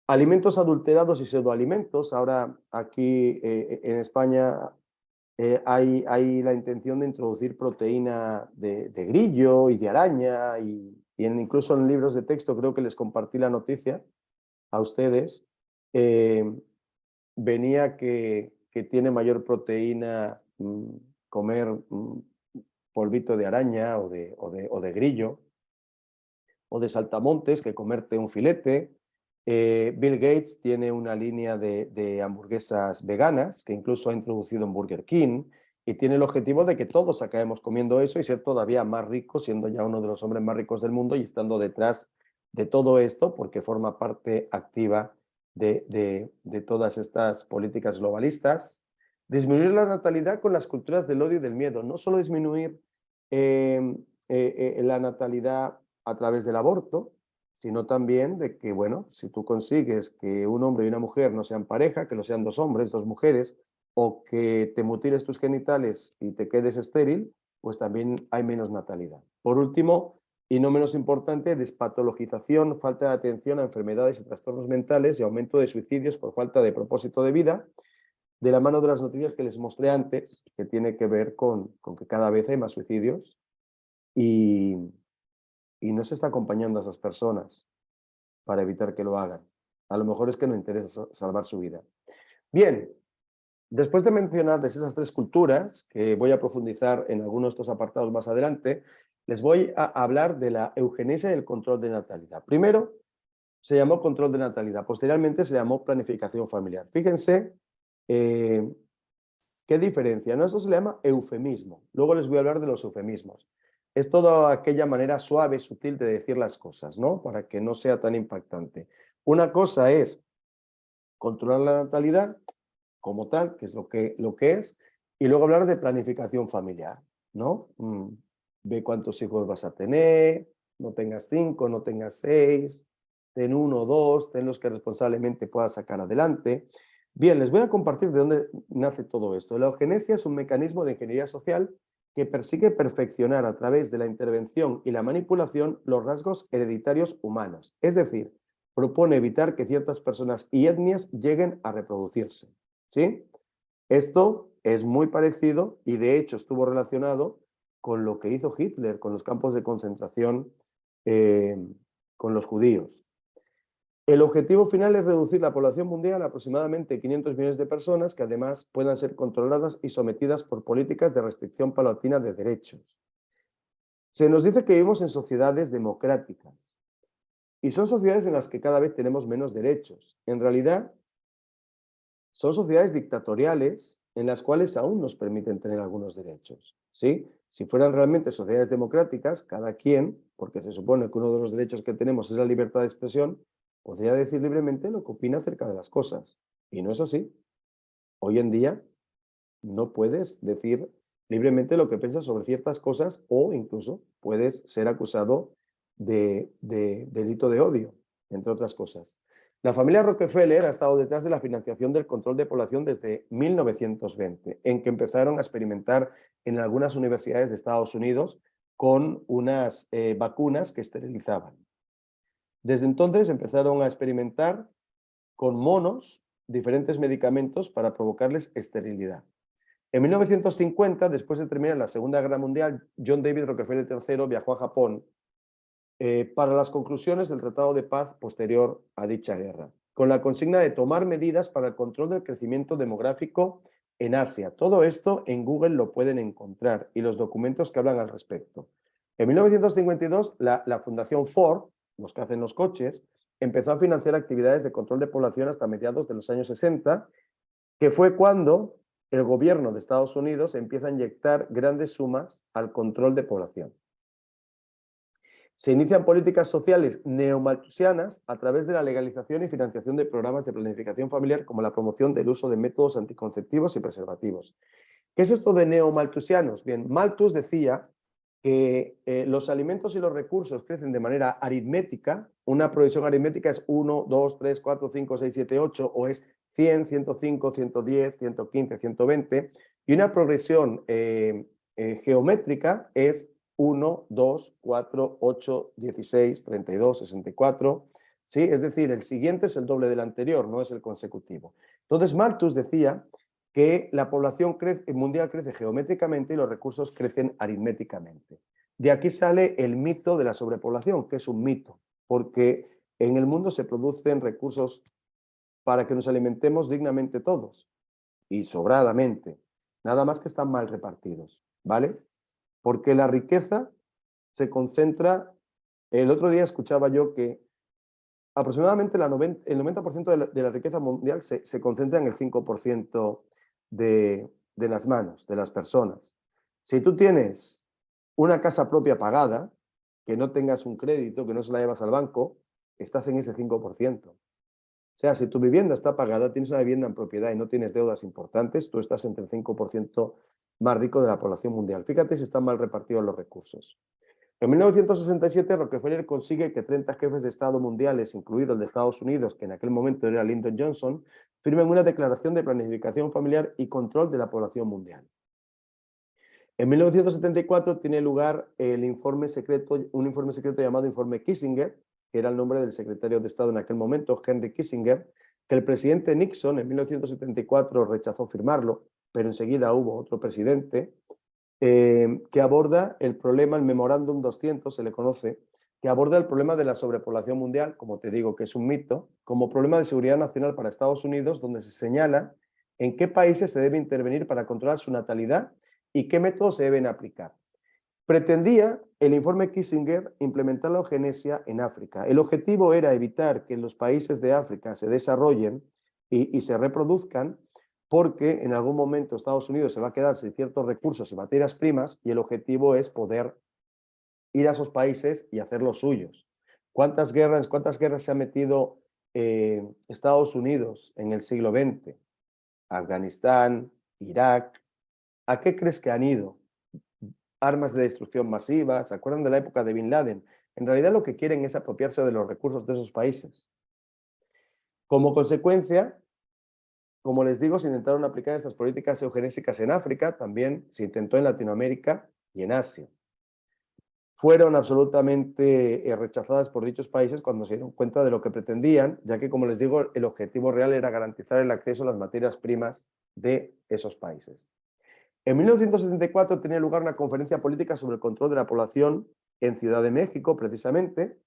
Alimentos adulterados y pseudoalimentos. Ahora aquí en España hay la intención de introducir proteína de grillo y de araña incluso en libros de texto, creo que les compartí la noticia a ustedes, venía que tiene mayor proteína comer polvito de araña o de grillo o de saltamontes que comerte un filete. Bill Gates tiene una línea de hamburguesas veganas que incluso ha introducido en Burger King y tiene el objetivo de que todos acabemos comiendo eso y ser todavía más ricos, siendo ya uno de los hombres más ricos del mundo y estando detrás de todo esto porque forma parte activa de todas estas políticas globalistas. Disminuir la natalidad con las culturas del odio y del miedo, no solo disminuir la natalidad a través del aborto, sino también de que, bueno, si tú consigues que un hombre y una mujer no sean pareja, que lo sean dos hombres, dos mujeres, o que te mutiles tus genitales y te quedes estéril, pues también hay menos natalidad. Por último, y no menos importante, despatologización, falta de atención a enfermedades y trastornos mentales y aumento de suicidios por falta de propósito de vida, de la mano de las noticias que les mostré antes, que tiene que ver con que cada vez hay más suicidios y no se está acompañando a esas personas para evitar que lo hagan. A lo mejor es que no interesa salvar su vida. Bien, después de mencionarles esas tres culturas, que voy a profundizar en algunos de estos apartados más adelante, les voy a hablar de la eugenesia y el control de natalidad. Primero, se llamó control de natalidad, posteriormente se llamó planificación familiar. Fíjense qué diferencia, ¿no? Eso se le llama eufemismo. Luego les voy a hablar de los eufemismos. Es toda aquella manera suave, sutil de decir las cosas, ¿no? Para que no sea tan impactante. Una cosa es controlar la natalidad como tal, que es lo que es, y luego hablar de planificación familiar, ¿no? Ve cuántos hijos vas a tener, no tengas 5, no tengas 6, ten 1 o 2, ten los que responsablemente puedas sacar adelante. Bien, les voy a compartir de dónde nace todo esto. La eugenesia es un mecanismo de ingeniería social que persigue perfeccionar a través de la intervención y la manipulación los rasgos hereditarios humanos. Es decir, propone evitar que ciertas personas y etnias lleguen a reproducirse. ¿Sí? Esto es muy parecido y de hecho estuvo relacionado con lo que hizo Hitler con los campos de concentración con los judíos. El objetivo final es reducir la población mundial a aproximadamente 500 millones de personas que además puedan ser controladas y sometidas por políticas de restricción paulatina de derechos. Se nos dice que vivimos en sociedades democráticas y son sociedades en las que cada vez tenemos menos derechos. En realidad, son sociedades dictatoriales en las cuales aún nos permiten tener algunos derechos, ¿sí? Si fueran realmente sociedades democráticas, cada quien, porque se supone que uno de los derechos que tenemos es la libertad de expresión, podría decir libremente lo que opina acerca de las cosas. Y no es así. Hoy en día no puedes decir libremente lo que piensas sobre ciertas cosas o incluso puedes ser acusado de delito de odio, entre otras cosas. La familia Rockefeller ha estado detrás de la financiación del control de población desde 1920, en que empezaron a experimentar en algunas universidades de Estados Unidos con unas vacunas que esterilizaban. Desde entonces empezaron a experimentar con monos diferentes medicamentos para provocarles esterilidad. En 1950, después de terminar la Segunda Guerra Mundial, John David Rockefeller III viajó a Japón para las conclusiones del Tratado de Paz posterior a dicha guerra, con la consigna de tomar medidas para el control del crecimiento demográfico en Asia. Todo esto en Google lo pueden encontrar y los documentos que hablan al respecto. En 1952, la Fundación Ford, los que hacen los coches, empezó a financiar actividades de control de población hasta mediados de los años 60, que fue cuando el gobierno de Estados Unidos empieza a inyectar grandes sumas al control de población. Se inician políticas sociales neomalthusianas a través de la legalización y financiación de programas de planificación familiar como la promoción del uso de métodos anticonceptivos y preservativos. ¿Qué es esto de neomalthusianos? Bien, Malthus decía que los alimentos y los recursos crecen de manera aritmética. Una progresión aritmética es 1, 2, 3, 4, 5, 6, 7, 8, o es 100, 105, 110, 115, 120. Y una progresión geométrica es 1, 2, 4, 8, 16, 32, 64. ¿Sí? Es decir, el siguiente es el doble del anterior, no es el consecutivo. Entonces, Malthus decía que la población mundial crece geométricamente y los recursos crecen aritméticamente. De aquí sale el mito de la sobrepoblación, que es un mito, porque en el mundo se producen recursos para que nos alimentemos dignamente todos y sobradamente, nada más que están mal repartidos, ¿vale? Porque la riqueza se concentra, el otro día escuchaba yo que aproximadamente el 90% de la riqueza mundial se concentra en el 5% de las manos, de las personas. Si tú tienes una casa propia pagada, que no tengas un crédito, que no se la llevas al banco, estás en ese 5%. O sea, si tu vivienda está pagada, tienes una vivienda en propiedad y no tienes deudas importantes, tú estás entre el 5% más rico de la población mundial. Fíjate si están mal repartidos los recursos. En 1967, Rockefeller consigue que 30 jefes de Estado mundiales, incluido el de Estados Unidos, que en aquel momento era Lyndon Johnson, firmen una declaración de planificación familiar y control de la población mundial. En 1974 tiene lugar un informe secreto llamado Informe Kissinger, que era el nombre del secretario de Estado en aquel momento, Henry Kissinger, que el presidente Nixon en 1974 rechazó firmarlo, pero enseguida hubo otro presidente, que aborda el problema, el Memorándum 200 se le conoce, que aborda el problema de la sobrepoblación mundial, como te digo que es un mito, como problema de seguridad nacional para Estados Unidos, donde se señala en qué países se debe intervenir para controlar su natalidad y qué métodos se deben aplicar. Pretendía el informe Kissinger implementar la eugenesia en África. El objetivo era evitar que los países de África se desarrollen y se reproduzcan, porque en algún momento Estados Unidos se va a quedar sin ciertos recursos y materias primas, y el objetivo es poder ir a esos países y hacer los suyos. ¿Cuántas guerras se ha metido Estados Unidos en el siglo XX? Afganistán, Irak. ¿A qué crees que han ido? Armas de destrucción masiva, ¿se acuerdan de la época de Bin Laden? En realidad lo que quieren es apropiarse de los recursos de esos países. Como consecuencia, como les digo, se intentaron aplicar estas políticas eugenésicas en África, también se intentó en Latinoamérica y en Asia. Fueron absolutamente rechazadas por dichos países cuando se dieron cuenta de lo que pretendían, ya que, como les digo, el objetivo real era garantizar el acceso a las materias primas de esos países. En 1974 tenía lugar una conferencia política sobre el control de la población en Ciudad de México, precisamente,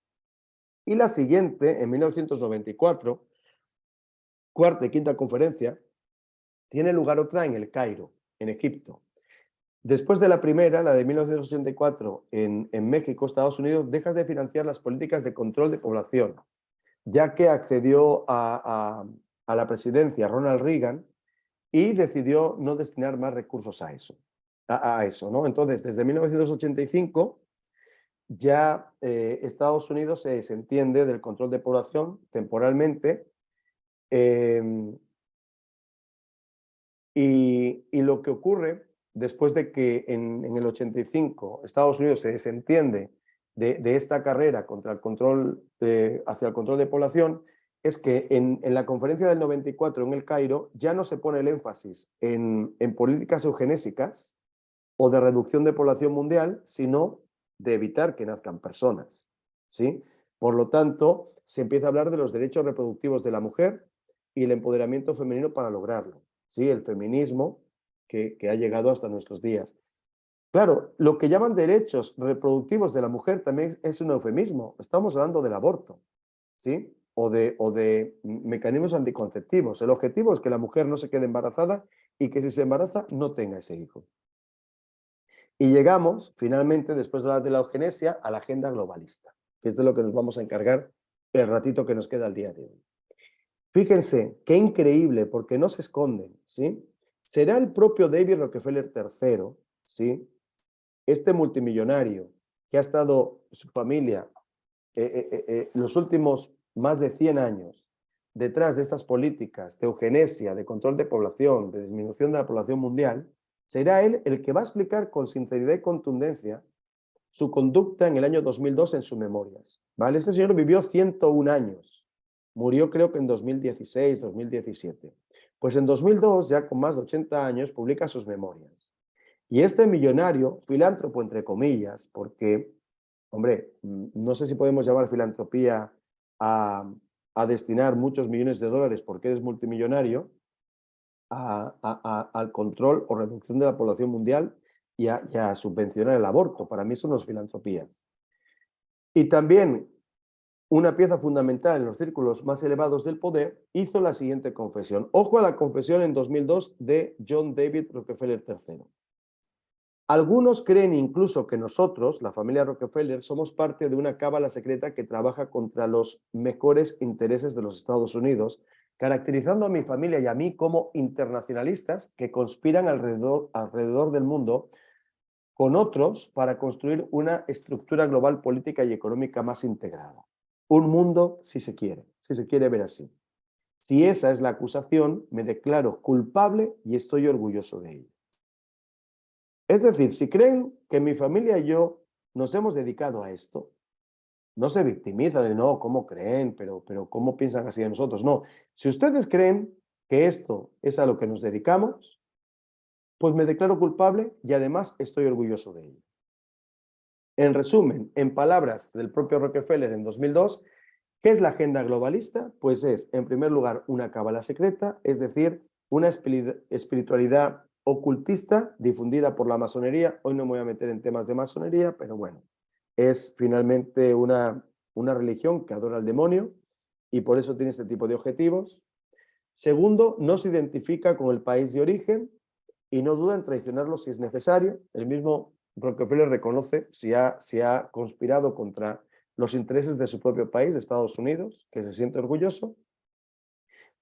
y la siguiente, en 1994, cuarta y quinta conferencia, tiene lugar otra en El Cairo, en Egipto. Después de la primera, la de 1984 en México, Estados Unidos deja de financiar las políticas de control de población, ya que accedió a la presidencia Ronald Reagan y decidió no destinar más recursos a eso, ¿no? Entonces, desde 1985 ya Estados Unidos se desentiende del control de población temporalmente, y lo que ocurre después de que en el 85 Estados Unidos se desentiende de esta carrera contra el control hacia el control de población, es que en la conferencia del 94 en El Cairo ya no se pone el énfasis en políticas eugenésicas o de reducción de población mundial, sino de evitar que nazcan personas, ¿sí? Por lo tanto, se empieza a hablar de los derechos reproductivos de la mujer y el empoderamiento femenino para lograrlo, ¿sí? El feminismo que ha llegado hasta nuestros días. Claro, lo que llaman derechos reproductivos de la mujer también es un eufemismo. Estamos hablando del aborto, ¿sí? O de mecanismos anticonceptivos. El objetivo es que la mujer no se quede embarazada y que si se embaraza no tenga ese hijo. Y llegamos, finalmente, después de hablar de la eugenesia, a la agenda globalista, que es de lo que nos vamos a encargar el ratito que nos queda al día de hoy. Fíjense, qué increíble, porque no se esconden, ¿sí? Será el propio David Rockefeller III, ¿sí? Este multimillonario que ha estado, su familia, los últimos más de 100 años detrás de estas políticas de eugenesia, de control de población, de disminución de la población mundial, será él el que va a explicar con sinceridad y contundencia su conducta en el año 2002 en sus memorias, ¿vale? Este señor vivió 101 años, murió creo que en 2016, 2017. Pues en 2002, ya con más de 80 años, publica sus memorias. Y este millonario, filántropo entre comillas, porque, hombre, no sé si podemos llamar filantropía a destinar muchos millones de dólares porque eres multimillonario, al control o reducción de la población mundial y a subvencionar el aborto. Para mí eso no es filantropía. Y también una pieza fundamental en los círculos más elevados del poder hizo la siguiente confesión. Ojo a la confesión en 2002 de John David Rockefeller III. Algunos creen incluso que nosotros, la familia Rockefeller, somos parte de una cábala secreta que trabaja contra los mejores intereses de los Estados Unidos, caracterizando a mi familia y a mí como internacionalistas que conspiran alrededor del mundo con otros para construir una estructura global política y económica más integrada. Un mundo, si se quiere ver así. Si esa es la acusación, me declaro culpable y estoy orgulloso de ello. Es decir, si creen que mi familia y yo nos hemos dedicado a esto. No se victimizan de no, ¿cómo creen? Pero ¿cómo piensan así de nosotros? No, si ustedes creen que esto es a lo que nos dedicamos, pues me declaro culpable y además estoy orgulloso de ello. En resumen, en palabras del propio Rockefeller en 2002, ¿qué es la agenda globalista? Pues es, en primer lugar, una cábala secreta, es decir, una espiritualidad ocultista difundida por la masonería. Hoy no me voy a meter en temas de masonería, pero bueno, es finalmente una religión que adora al demonio y por eso tiene este tipo de objetivos. Segundo, no se identifica con el país de origen y no duda en traicionarlo si es necesario. El mismo Rockefeller reconoce si ha conspirado contra los intereses de su propio país, de Estados Unidos, que se siente orgulloso.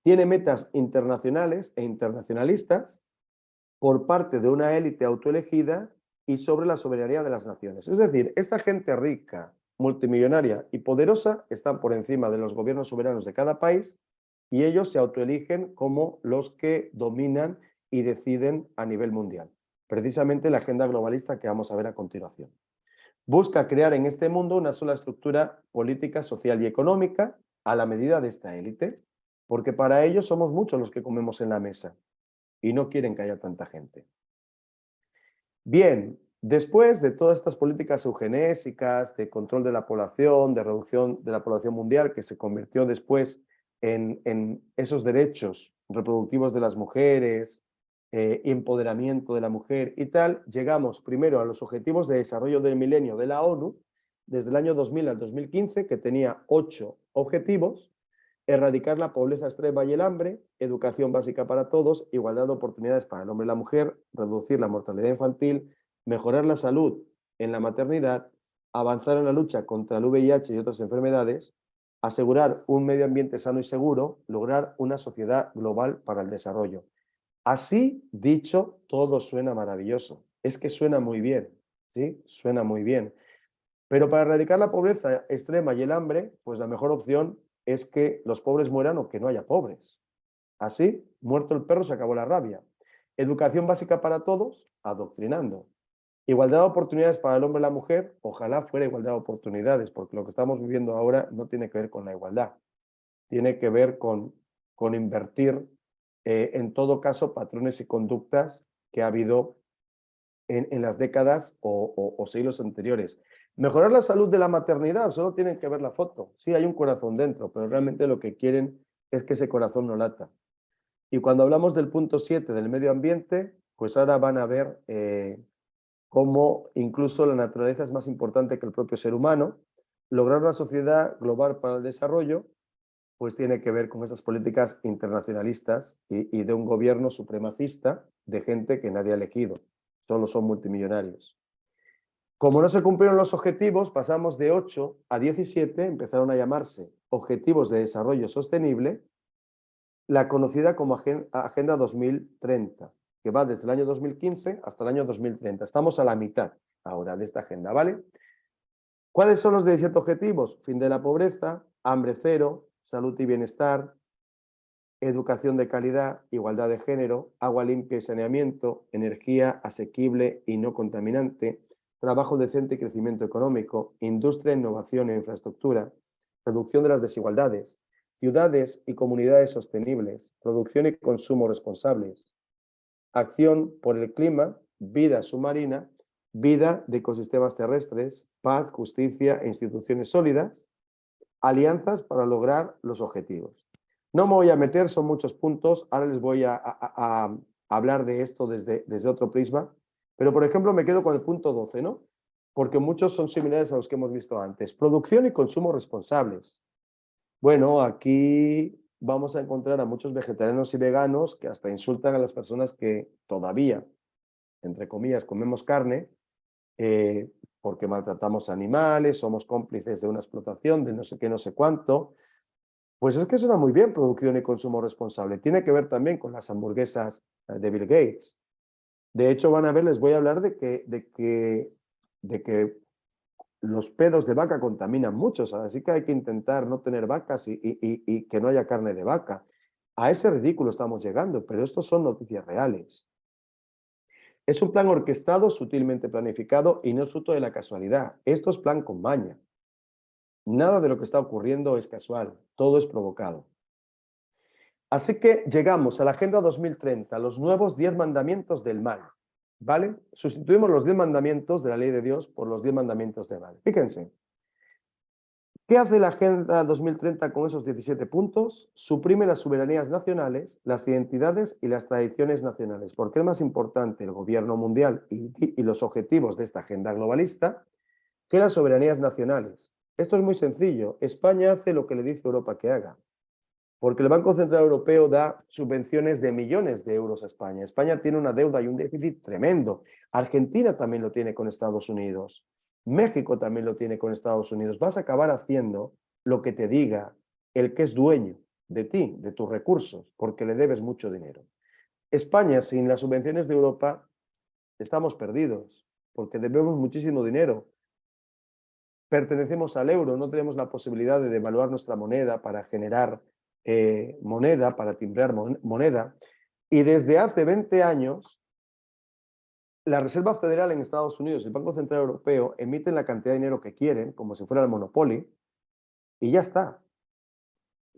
Tiene metas internacionales e internacionalistas por parte de una élite autoelegida y sobre la soberanía de las naciones. Es decir, esta gente rica, multimillonaria y poderosa están por encima de los gobiernos soberanos de cada país y ellos se autoeligen como los que dominan y deciden a nivel mundial. Precisamente la agenda globalista que vamos a ver a continuación. Busca crear en este mundo una sola estructura política, social y económica a la medida de esta élite, porque para ellos somos muchos los que comemos en la mesa y no quieren que haya tanta gente. Bien, después de todas estas políticas eugenésicas, de control de la población, de reducción de la población mundial, que se convirtió después en esos derechos reproductivos de las mujeres, empoderamiento de la mujer y tal, llegamos primero a los Objetivos de Desarrollo del Milenio de la ONU, desde el año 2000 al 2015, que tenía 8 objetivos: erradicar la pobreza extrema y el hambre, educación básica para todos, igualdad de oportunidades para el hombre y la mujer, reducir la mortalidad infantil, mejorar la salud en la maternidad, avanzar en la lucha contra el VIH y otras enfermedades, asegurar un medio ambiente sano y seguro, lograr una sociedad global para el desarrollo. Así dicho, todo suena maravilloso. Es que suena muy bien, ¿sí? Suena muy bien. Pero para erradicar la pobreza extrema y el hambre, pues la mejor opción es que los pobres mueran o que no haya pobres. Así, muerto el perro, se acabó la rabia. Educación básica para todos, adoctrinando. Igualdad de oportunidades para el hombre y la mujer, ojalá fuera igualdad de oportunidades, porque lo que estamos viviendo ahora no tiene que ver con la igualdad, tiene que ver con invertir, en todo caso, patrones y conductas que ha habido en las décadas o siglos anteriores. Mejorar la salud de la maternidad, solo tienen que ver la foto. Sí, hay un corazón dentro, pero realmente lo que quieren es que ese corazón no lata. Y cuando hablamos del punto 7 del medio ambiente, pues ahora van a ver cómo incluso la naturaleza es más importante que el propio ser humano. Lograr una sociedad global para el desarrollo, pues tiene que ver con esas políticas internacionalistas y de un gobierno supremacista de gente que nadie ha elegido, solo son multimillonarios. Como no se cumplieron los objetivos, pasamos de 8 a 17, empezaron a llamarse Objetivos de Desarrollo Sostenible, la conocida como Agenda 2030, que va desde el año 2015 hasta el año 2030. Estamos a la mitad ahora de esta agenda, ¿vale? ¿Cuáles son los 17 objetivos? Fin de la pobreza, hambre cero, salud y bienestar, educación de calidad, igualdad de género, agua limpia y saneamiento, energía asequible y no contaminante, trabajo decente y crecimiento económico, industria, innovación e infraestructura, reducción de las desigualdades, ciudades y comunidades sostenibles, producción y consumo responsables, acción por el clima, vida submarina, vida de ecosistemas terrestres, paz, justicia e instituciones sólidas, alianzas para lograr los objetivos. No me voy a meter, son muchos puntos, ahora les voy a hablar de esto desde otro prisma, pero por ejemplo me quedo con el punto 12, ¿no? Porque muchos son similares a los que hemos visto antes. Producción y consumo responsables. Bueno, aquí vamos a encontrar a muchos vegetarianos y veganos que hasta insultan a las personas que todavía, entre comillas, comemos carne, porque maltratamos animales, somos cómplices de una explotación, de no sé qué, no sé cuánto. Pues es que suena muy bien producción y consumo responsable. Tiene que ver también con las hamburguesas de Bill Gates. De hecho, van a ver, les voy a hablar de que los pedos de vaca contaminan mucho, así que hay que intentar no tener vacas y que no haya carne de vaca. A ese ridículo estamos llegando, pero estos son noticias reales. Es un plan orquestado, sutilmente planificado y no es fruto de la casualidad. Esto es plan con maña. Nada de lo que está ocurriendo es casual, todo es provocado. Así que llegamos a la Agenda 2030, los nuevos 10 mandamientos del mal, ¿vale? Sustituimos los 10 mandamientos de la ley de Dios por los 10 mandamientos del mal. Fíjense, ¿qué hace la Agenda 2030 con esos 17 puntos? Suprime las soberanías nacionales, las identidades y las tradiciones nacionales, porque es más importante el gobierno mundial y los objetivos de esta agenda globalista que las soberanías nacionales. Esto es muy sencillo. España hace lo que le dice Europa que haga, porque el Banco Central Europeo da subvenciones de millones de euros a España. España tiene una deuda y un déficit tremendo. Argentina también lo tiene con Estados Unidos. México también lo tiene con Estados Unidos. Vas a acabar haciendo lo que te diga el que es dueño de ti, de tus recursos, porque le debes mucho dinero. España, sin las subvenciones de Europa, estamos perdidos, porque debemos muchísimo dinero. Pertenecemos al euro, no tenemos la posibilidad de devaluar nuestra moneda para generar moneda, para timbrar moneda. Y desde hace 20 años, la Reserva Federal en Estados Unidos y el Banco Central Europeo emiten la cantidad de dinero que quieren, como si fuera el Monopoly, y ya está.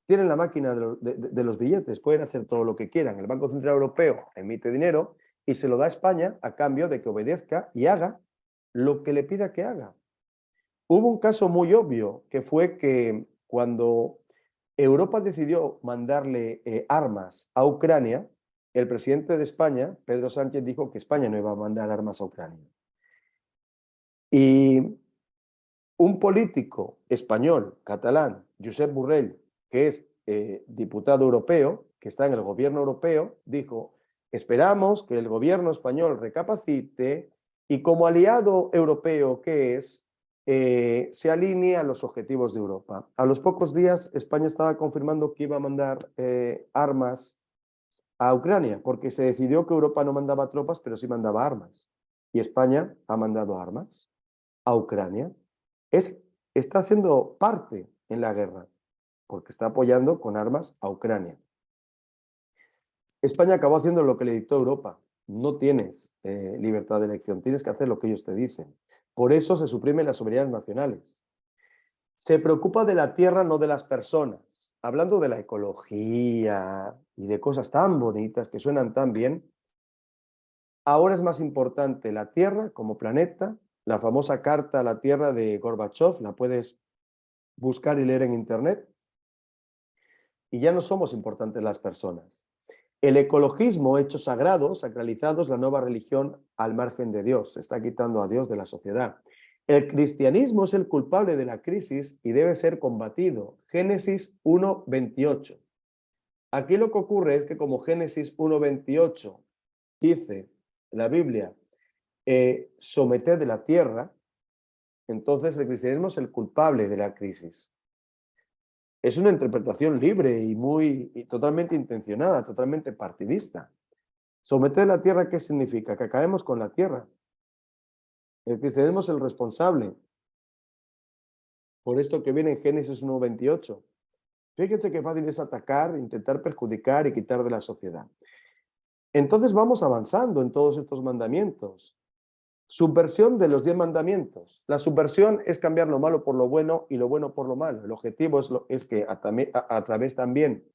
Tienen la máquina de los billetes, pueden hacer todo lo que quieran. El Banco Central Europeo emite dinero y se lo da a España a cambio de que obedezca y haga lo que le pida que haga. Hubo un caso muy obvio, que fue que cuando Europa decidió mandarle armas a Ucrania, el presidente de España, Pedro Sánchez, dijo que España no iba a mandar armas a Ucrania. Y un político español, catalán, Josep Borrell, que es diputado europeo, que está en el gobierno europeo, dijo: esperamos que el gobierno español recapacite y como aliado europeo que es, se alinee a los objetivos de Europa. A los pocos días, España estaba confirmando que iba a mandar armas a Ucrania, porque se decidió que Europa no mandaba tropas, pero sí mandaba armas. Y España ha mandado armas a Ucrania. Está siendo parte en la guerra, porque está apoyando con armas a Ucrania. España acabó haciendo lo que le dictó Europa. No tienes libertad de elección, tienes que hacer lo que ellos te dicen. Por eso se suprimen las soberanías nacionales. Se preocupa de la tierra, no de las personas. Hablando de la ecología y de cosas tan bonitas que suenan tan bien, ahora es más importante la tierra como planeta. La famosa carta a la tierra de Gorbachev, la puedes buscar y leer en internet. Y ya no somos importantes las personas. El ecologismo hecho sagrado, sacralizados, la nueva religión al margen de Dios. Se está quitando a Dios de la sociedad. El cristianismo es el culpable de la crisis y debe ser combatido. Génesis 1:28. Aquí lo que ocurre es que como Génesis 1:28 dice la Biblia, someted de la tierra, entonces el cristianismo es el culpable de la crisis. Es una interpretación libre y totalmente intencionada, totalmente partidista. Someter la tierra, ¿qué significa? Que acabemos con la tierra. El cristianismo es el responsable. Por esto que viene en Génesis 1:28. Fíjense qué fácil es atacar, intentar perjudicar y quitar de la sociedad. Entonces vamos avanzando en todos estos mandamientos. Subversión de los 10 mandamientos. La subversión es cambiar lo malo por lo bueno y lo bueno por lo malo. El objetivo es que a través también,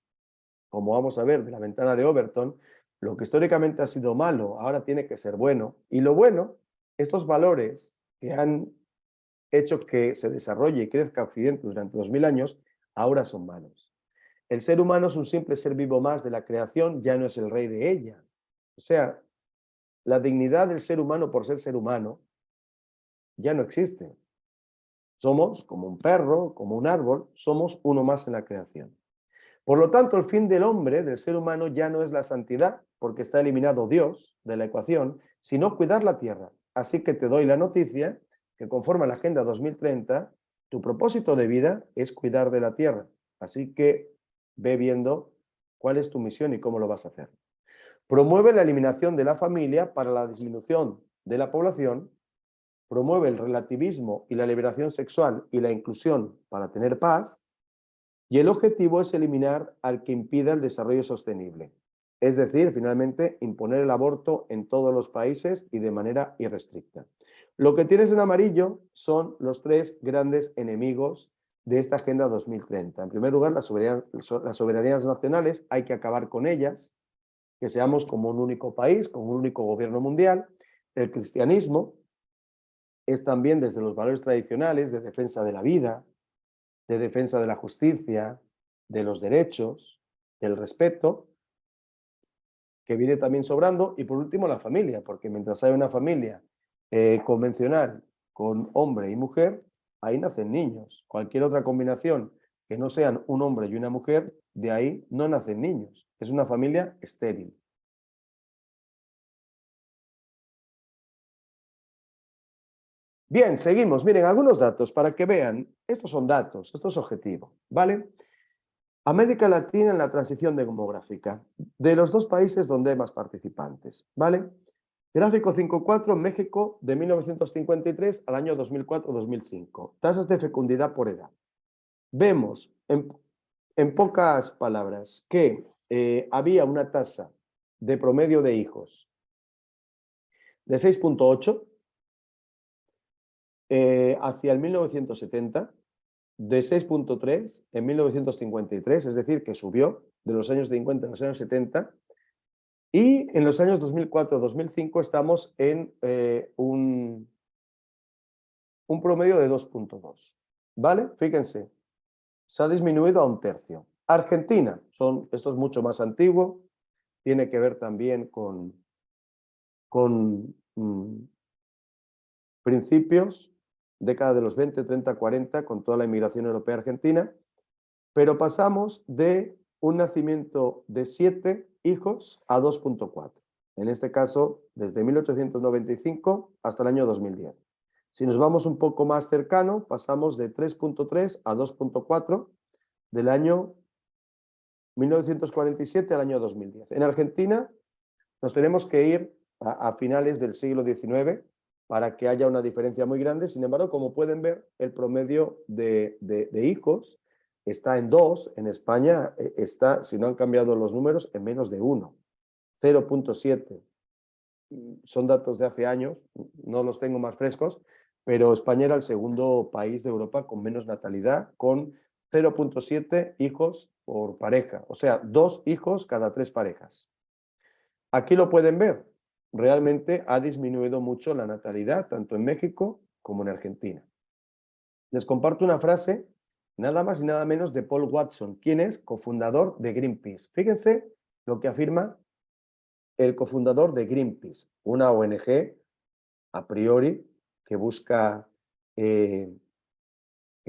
como vamos a ver, de la ventana de Overton, lo que históricamente ha sido malo ahora tiene que ser bueno. Y lo bueno, estos valores que han hecho que se desarrolle y crezca Occidente durante 2000 años, ahora son malos. El ser humano es un simple ser vivo más de la creación, ya no es el rey de ella. O sea, la dignidad del ser humano por ser humano ya no existe. Somos como un perro, como un árbol, somos uno más en la creación. Por lo tanto, el fin del hombre, del ser humano, ya no es la santidad, porque está eliminado Dios de la ecuación, sino cuidar la tierra. Así que te doy la noticia que conforme a la Agenda 2030, tu propósito de vida es cuidar de la tierra. Así que ve viendo cuál es tu misión y cómo lo vas a hacer. Promueve la eliminación de la familia para la disminución de la población. Promueve el relativismo y la liberación sexual y la inclusión para tener paz. Y el objetivo es eliminar al que impida el desarrollo sostenible. Es decir, finalmente, imponer el aborto en todos los países y de manera irrestricta. Lo que tienes en amarillo son los tres grandes enemigos de esta Agenda 2030. En primer lugar, las soberanías nacionales, hay que acabar con ellas, que seamos como un único país, como un único gobierno mundial. El cristianismo es también desde los valores tradicionales de defensa de la vida, de defensa de la justicia, de los derechos, del respeto, que viene también sobrando. Y por último, la familia, porque mientras hay una familia convencional con hombre y mujer, ahí nacen niños. Cualquier otra combinación que no sean un hombre y una mujer, de ahí no nacen niños. Es una familia estéril. Bien, seguimos. Miren, algunos datos para que vean. Estos son datos, esto es objetivo, ¿vale? América Latina en la transición demográfica. De los dos países donde hay más participantes, ¿vale? Gráfico 5.4, México de 1953 al año 2004-2005. Tasas de fecundidad por edad. Vemos, en pocas palabras, que había una tasa de promedio de hijos de 6.8 hacia el 1970, de 6.3 en 1953, es decir, que subió de los años 50 a los años 70, y en los años 2004-2005 estamos en un promedio de 2.2, ¿vale? Fíjense, se ha disminuido a un tercio. Argentina, esto es mucho más antiguo, tiene que ver también con principios, década de los 20, 30, 40, con toda la inmigración europea argentina, pero pasamos de un nacimiento de 7 hijos a 2.4. En este caso, desde 1895 hasta el año 2010. Si nos vamos un poco más cercano, pasamos de 3.3 a 2.4 del año 1947 al año 2010. En Argentina nos tenemos que ir a finales del siglo XIX para que haya una diferencia muy grande. Sin embargo, como pueden ver, el promedio de hijos está en 2. En España está, si no han cambiado los números, en menos de 1, 0.7. Son datos de hace años, no los tengo más frescos, pero España era el segundo país de Europa con menos natalidad, con 0.7 hijos por pareja, o sea, 2 hijos cada 3 parejas. Aquí lo pueden ver, realmente ha disminuido mucho la natalidad, tanto en México como en Argentina. Les comparto una frase, nada más y nada menos, de Paul Watson, quien es cofundador de Greenpeace. Fíjense lo que afirma el cofundador de Greenpeace, una ONG a priori que busca, que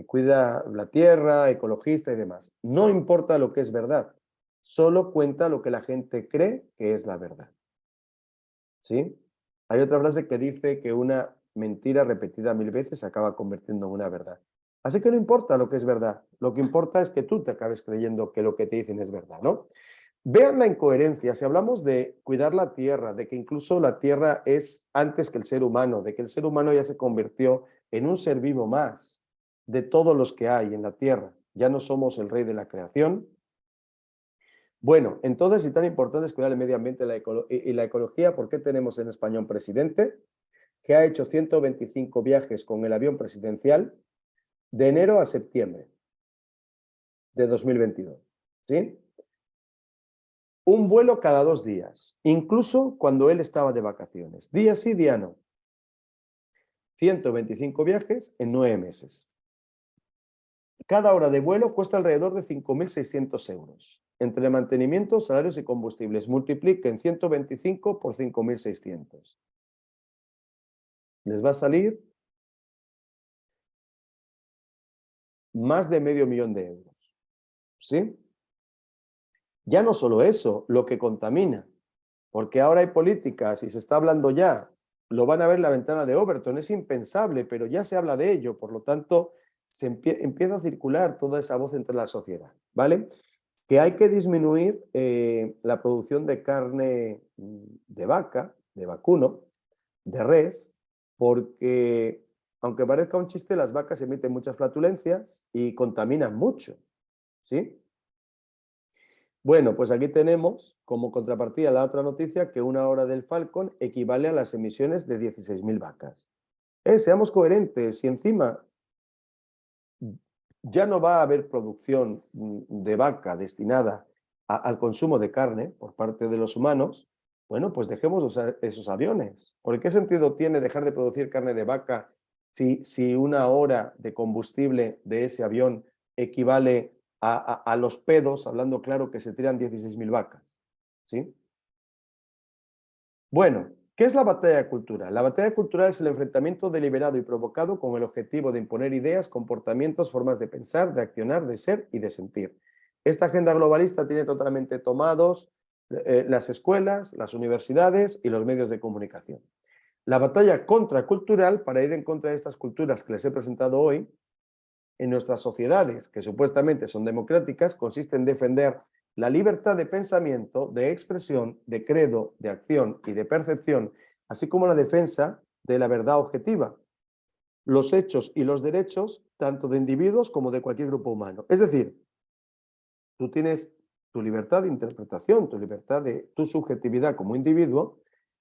cuida la tierra, ecologista y demás. No importa lo que es verdad, solo cuenta lo que la gente cree que es la verdad. ¿Sí? Hay otra frase que dice que una mentira repetida 1000 veces se acaba convirtiendo en una verdad. Así que no importa lo que es verdad, lo que importa es que tú te acabes creyendo que lo que te dicen es verdad, ¿no? Vean la incoherencia, si hablamos de cuidar la tierra, de que incluso la tierra es antes que el ser humano, de que el ser humano ya se convirtió en un ser vivo más de todos los que hay en la tierra, ya no somos el rey de la creación. Bueno, entonces, si tan importante es cuidar el medio ambiente y la ecología, ¿por qué tenemos en España un presidente que ha hecho 125 viajes con el avión presidencial de enero a septiembre de 2022? ¿Sí? Un vuelo cada 2 días, incluso cuando él estaba de vacaciones. Día sí, día no. 125 viajes en 9 meses. Cada hora de vuelo cuesta alrededor de 5.600 euros. Entre mantenimiento, salarios y combustibles, multipliquen 125 por 5.600. Les va a salir más de medio millón de euros. ¿Sí? Ya no solo eso, lo que contamina, porque ahora hay políticas y se está hablando ya, lo van a ver en la ventana de Overton, es impensable, pero ya se habla de ello, por lo tanto, empieza a circular toda esa voz entre la sociedad, ¿vale? Que hay que disminuir la producción de carne de vaca, de vacuno, de res, porque, aunque parezca un chiste, las vacas emiten muchas flatulencias y contaminan mucho, ¿sí? Bueno, pues aquí tenemos como contrapartida la otra noticia que una hora del Falcon equivale a las emisiones de 16.000 vacas. Seamos coherentes y encima ya no va a haber producción de vaca destinada al consumo de carne por parte de los humanos. Bueno, pues dejemos usar esos aviones. ¿Por qué sentido tiene dejar de producir carne de vaca si una hora de combustible de ese avión equivale a los pedos, hablando claro, que se tiran 16.000 vacas? ¿Sí? Bueno, ¿qué es la batalla cultural? La batalla cultural es el enfrentamiento deliberado y provocado con el objetivo de imponer ideas, comportamientos, formas de pensar, de accionar, de ser y de sentir. Esta agenda globalista tiene totalmente tomados las escuelas, las universidades y los medios de comunicación. La batalla contracultural, para ir en contra de estas culturas que les he presentado hoy, en nuestras sociedades, que supuestamente son democráticas, consiste en defender la libertad de pensamiento, de expresión, de credo, de acción y de percepción, así como la defensa de la verdad objetiva, los hechos y los derechos, tanto de individuos como de cualquier grupo humano. Es decir, tú tienes tu libertad de interpretación, tu libertad de tu subjetividad como individuo,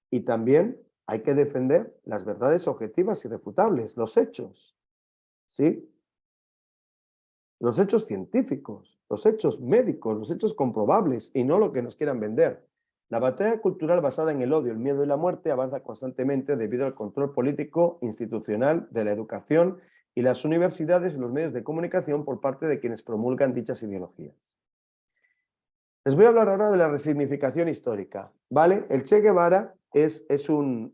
y también hay que defender las verdades objetivas y irrefutables, los hechos, ¿sí? Los hechos científicos, los hechos médicos, los hechos comprobables y no lo que nos quieran vender. La batalla cultural basada en el odio, el miedo y la muerte avanza constantemente debido al control político, institucional, de la educación y las universidades y los medios de comunicación por parte de quienes promulgan dichas ideologías. Les voy a hablar ahora de la resignificación histórica, ¿vale? El Che Guevara es un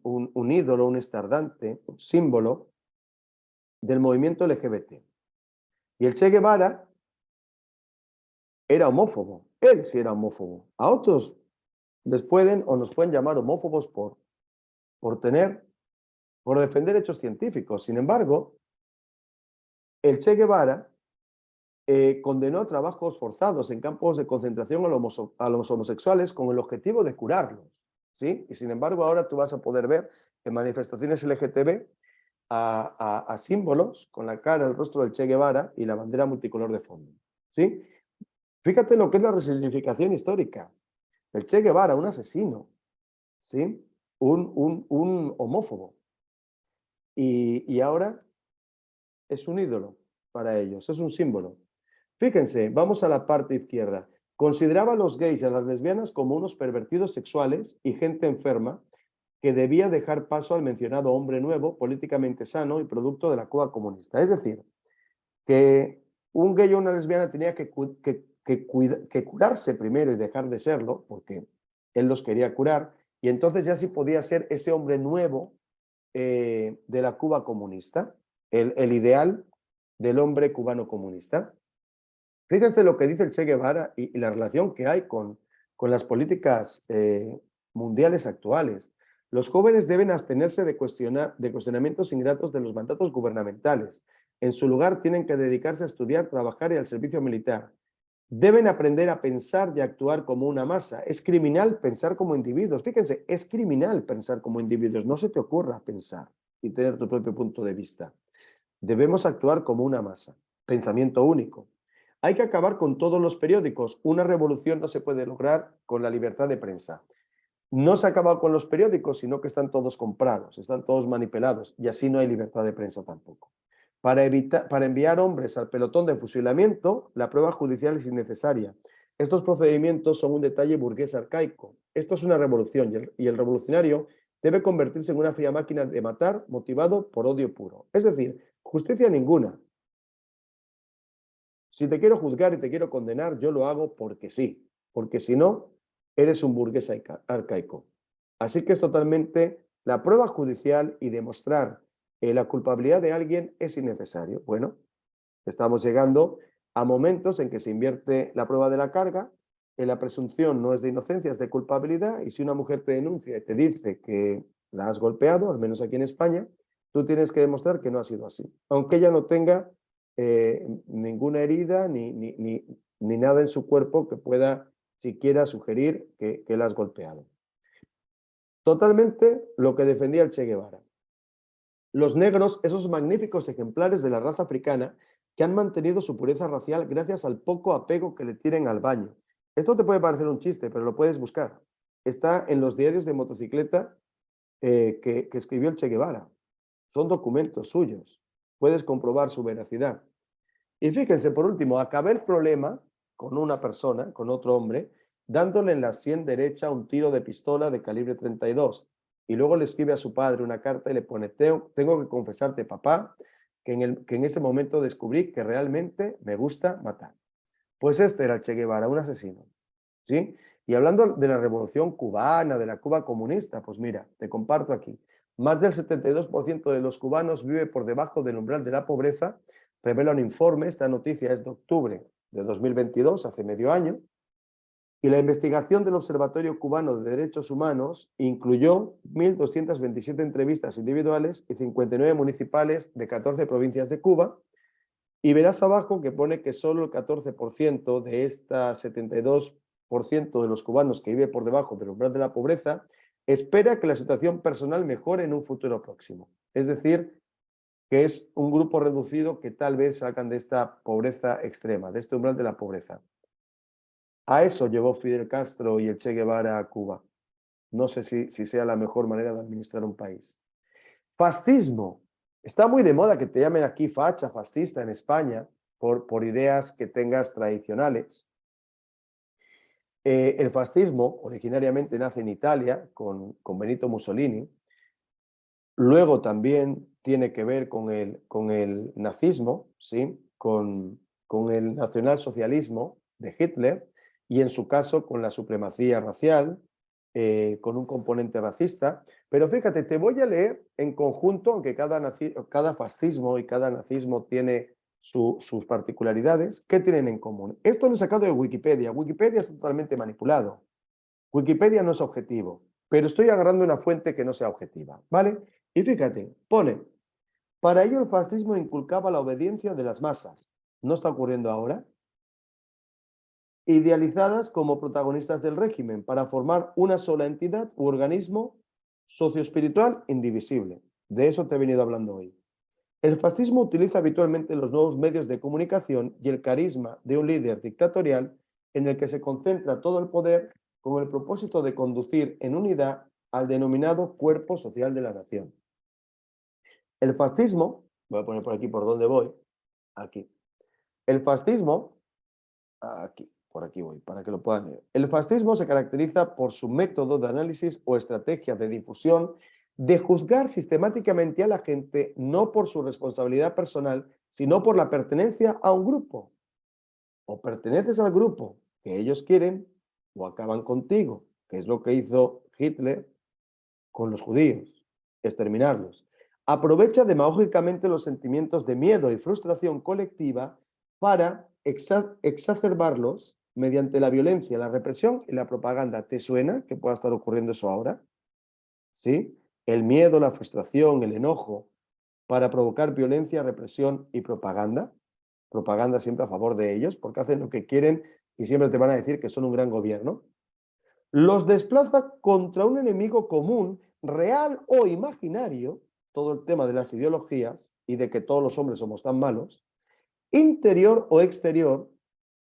ídolo, un estandarte, un símbolo del movimiento LGBT. Y el Che Guevara era homófobo, él sí era homófobo. A otros les pueden o nos pueden llamar homófobos por defender hechos científicos. Sin embargo, el Che Guevara condenó a trabajos forzados en campos de concentración a los homosexuales con el objetivo de curarlos, ¿sí? Y sin embargo, ahora tú vas a poder ver en manifestaciones LGTB a símbolos con la cara, el rostro del Che Guevara y la bandera multicolor de fondo, ¿sí? Fíjate lo que es la resignificación histórica. El Che Guevara, un asesino, ¿sí? Un homófobo. Y ahora es un ídolo para ellos, es un símbolo. Fíjense, vamos a la parte izquierda. Consideraba a los gays y a las lesbianas como unos pervertidos sexuales y gente enferma que debía dejar paso al mencionado hombre nuevo, políticamente sano y producto de la Cuba comunista. Es decir, que un gay o una lesbiana tenía que curarse primero y dejar de serlo, porque él los quería curar, y entonces ya sí podía ser ese hombre nuevo de la Cuba comunista, el ideal del hombre cubano comunista. Fíjense lo que dice el Che Guevara y la relación que hay con las políticas mundiales actuales. Los jóvenes deben abstenerse de cuestionamientos ingratos de los mandatos gubernamentales. En su lugar tienen que dedicarse a estudiar, trabajar y al servicio militar. Deben aprender a pensar y actuar como una masa. Es criminal pensar como individuos. Fíjense, es criminal pensar como individuos. No se te ocurra pensar y tener tu propio punto de vista. Debemos actuar como una masa. Pensamiento único. Hay que acabar con todos los periódicos. Una revolución no se puede lograr con la libertad de prensa. No se acaba con los periódicos, sino que están todos comprados, están todos manipulados y así no hay libertad de prensa tampoco. Para enviar hombres al pelotón de fusilamiento, la prueba judicial es innecesaria. Estos procedimientos son un detalle burgués arcaico. Esto es una revolución y el revolucionario debe convertirse en una fría máquina de matar motivado por odio puro. Es decir, justicia ninguna. Si te quiero juzgar y te quiero condenar, yo lo hago porque sí, porque si no, eres un burgués arcaico. Así que es totalmente la prueba judicial y demostrar la culpabilidad de alguien es innecesario. Bueno, estamos llegando a momentos en que se invierte la prueba de la carga, la presunción no es de inocencia, es de culpabilidad, y si una mujer te denuncia y te dice que la has golpeado, al menos aquí en España, tú tienes que demostrar que no ha sido así, aunque ella no tenga ninguna herida ni nada en su cuerpo que pueda siquiera sugerir que la has golpeado. Totalmente lo que defendía el Che Guevara. Los negros, esos magníficos ejemplares de la raza africana que han mantenido su pureza racial gracias al poco apego que le tienen al baño Esto te puede parecer un chiste, pero lo puedes buscar. Está en los diarios de motocicleta que escribió el Che Guevara. Son documentos suyos. Puedes comprobar su veracidad. Y fíjense, por último, acabé el problema con una persona, con otro hombre, dándole en la sien derecha un tiro de pistola de calibre 32. Y luego le escribe a su padre una carta y le pone, tengo que confesarte, papá, que en ese momento descubrí que realmente me gusta matar. Pues este era el Che Guevara, un asesino. ¿Sí? Y hablando de la revolución cubana, de la Cuba comunista, pues mira, te comparto aquí. Más del 72% de los cubanos vive por debajo del umbral de la pobreza, revela un informe, esta noticia es de octubre de 2022, hace medio año, y la investigación del Observatorio Cubano de Derechos Humanos incluyó 1.227 entrevistas individuales y 59 municipales de 14 provincias de Cuba, y verás abajo que pone que solo el 14% de esta 72% de los cubanos que vive por debajo del umbral de la pobreza espera que la situación personal mejore en un futuro próximo. Es decir, que es un grupo reducido que tal vez sacan de esta pobreza extrema, de este umbral de la pobreza. A eso llevó Fidel Castro y el Che Guevara a Cuba. No sé si sea la mejor manera de administrar un país. Fascismo. Está muy de moda que te llamen aquí facha, fascista en España, por ideas que tengas tradicionales. El fascismo originariamente nace en Italia con Benito Mussolini. Luego también tiene que ver con el nazismo, ¿sí? con el nacionalsocialismo de Hitler y en su caso con la supremacía racial, con un componente racista. Pero fíjate, te voy a leer en conjunto, aunque cada fascismo y cada nazismo tiene sus particularidades, ¿qué tienen en común? Esto lo he sacado de Wikipedia. Wikipedia está totalmente manipulado. Wikipedia no es objetivo, pero estoy agarrando una fuente que no sea objetiva, ¿vale? Y fíjate, pone, para ello el fascismo inculcaba la obediencia de las masas. ¿No está ocurriendo ahora? Idealizadas como protagonistas del régimen para formar una sola entidad u organismo socioespiritual indivisible. De eso te he venido hablando hoy. El fascismo utiliza habitualmente los nuevos medios de comunicación y el carisma de un líder dictatorial en el que se concentra todo el poder con el propósito de conducir en unidad al denominado cuerpo social de la nación. El fascismo, voy a poner por aquí por dónde voy, aquí. El fascismo, aquí, por aquí voy, para que lo puedan leer. El fascismo se caracteriza por su método de análisis o estrategia de difusión de juzgar sistemáticamente a la gente no por su responsabilidad personal, sino por la pertenencia a un grupo. O perteneces al grupo que ellos quieren o acaban contigo, que es lo que hizo Hitler con los judíos, exterminarlos. Aprovecha demagógicamente los sentimientos de miedo y frustración colectiva para exacerbarlos mediante la violencia, la represión y la propaganda. ¿Te suena que pueda estar ocurriendo eso ahora? ¿Sí? El miedo, la frustración, el enojo para provocar violencia, represión y propaganda. Propaganda siempre a favor de ellos porque hacen lo que quieren y siempre te van a decir que son un gran gobierno. Los desplaza contra un enemigo común, real o imaginario, todo el tema de las ideologías y de que todos los hombres somos tan malos, interior o exterior,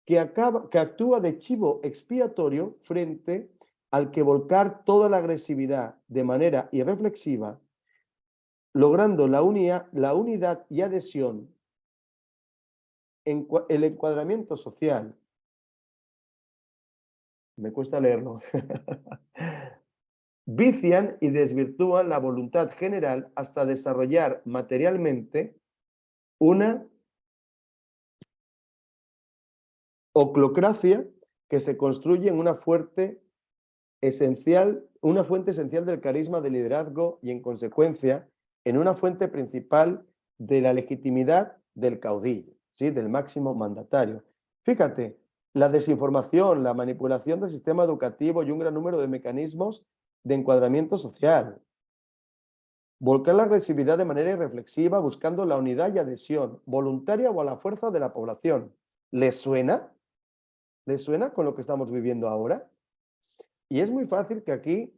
que actúa de chivo expiatorio frente al que volcar toda la agresividad de manera irreflexiva, logrando la unidad y adhesión, el encuadramiento social. Me cuesta leerlo. Vician y desvirtúan la voluntad general hasta desarrollar materialmente una oclocracia que se construye en una fuente esencial del carisma del liderazgo y en consecuencia en una fuente principal de la legitimidad del caudillo, ¿sí? Del máximo mandatario. Fíjate, la desinformación, la manipulación del sistema educativo y un gran número de mecanismos de encuadramiento social. Volcar la agresividad de manera irreflexiva buscando la unidad y adhesión, voluntaria o a la fuerza de la población. ¿Les suena? ¿Les suena con lo que estamos viviendo ahora? Y es muy fácil que aquí,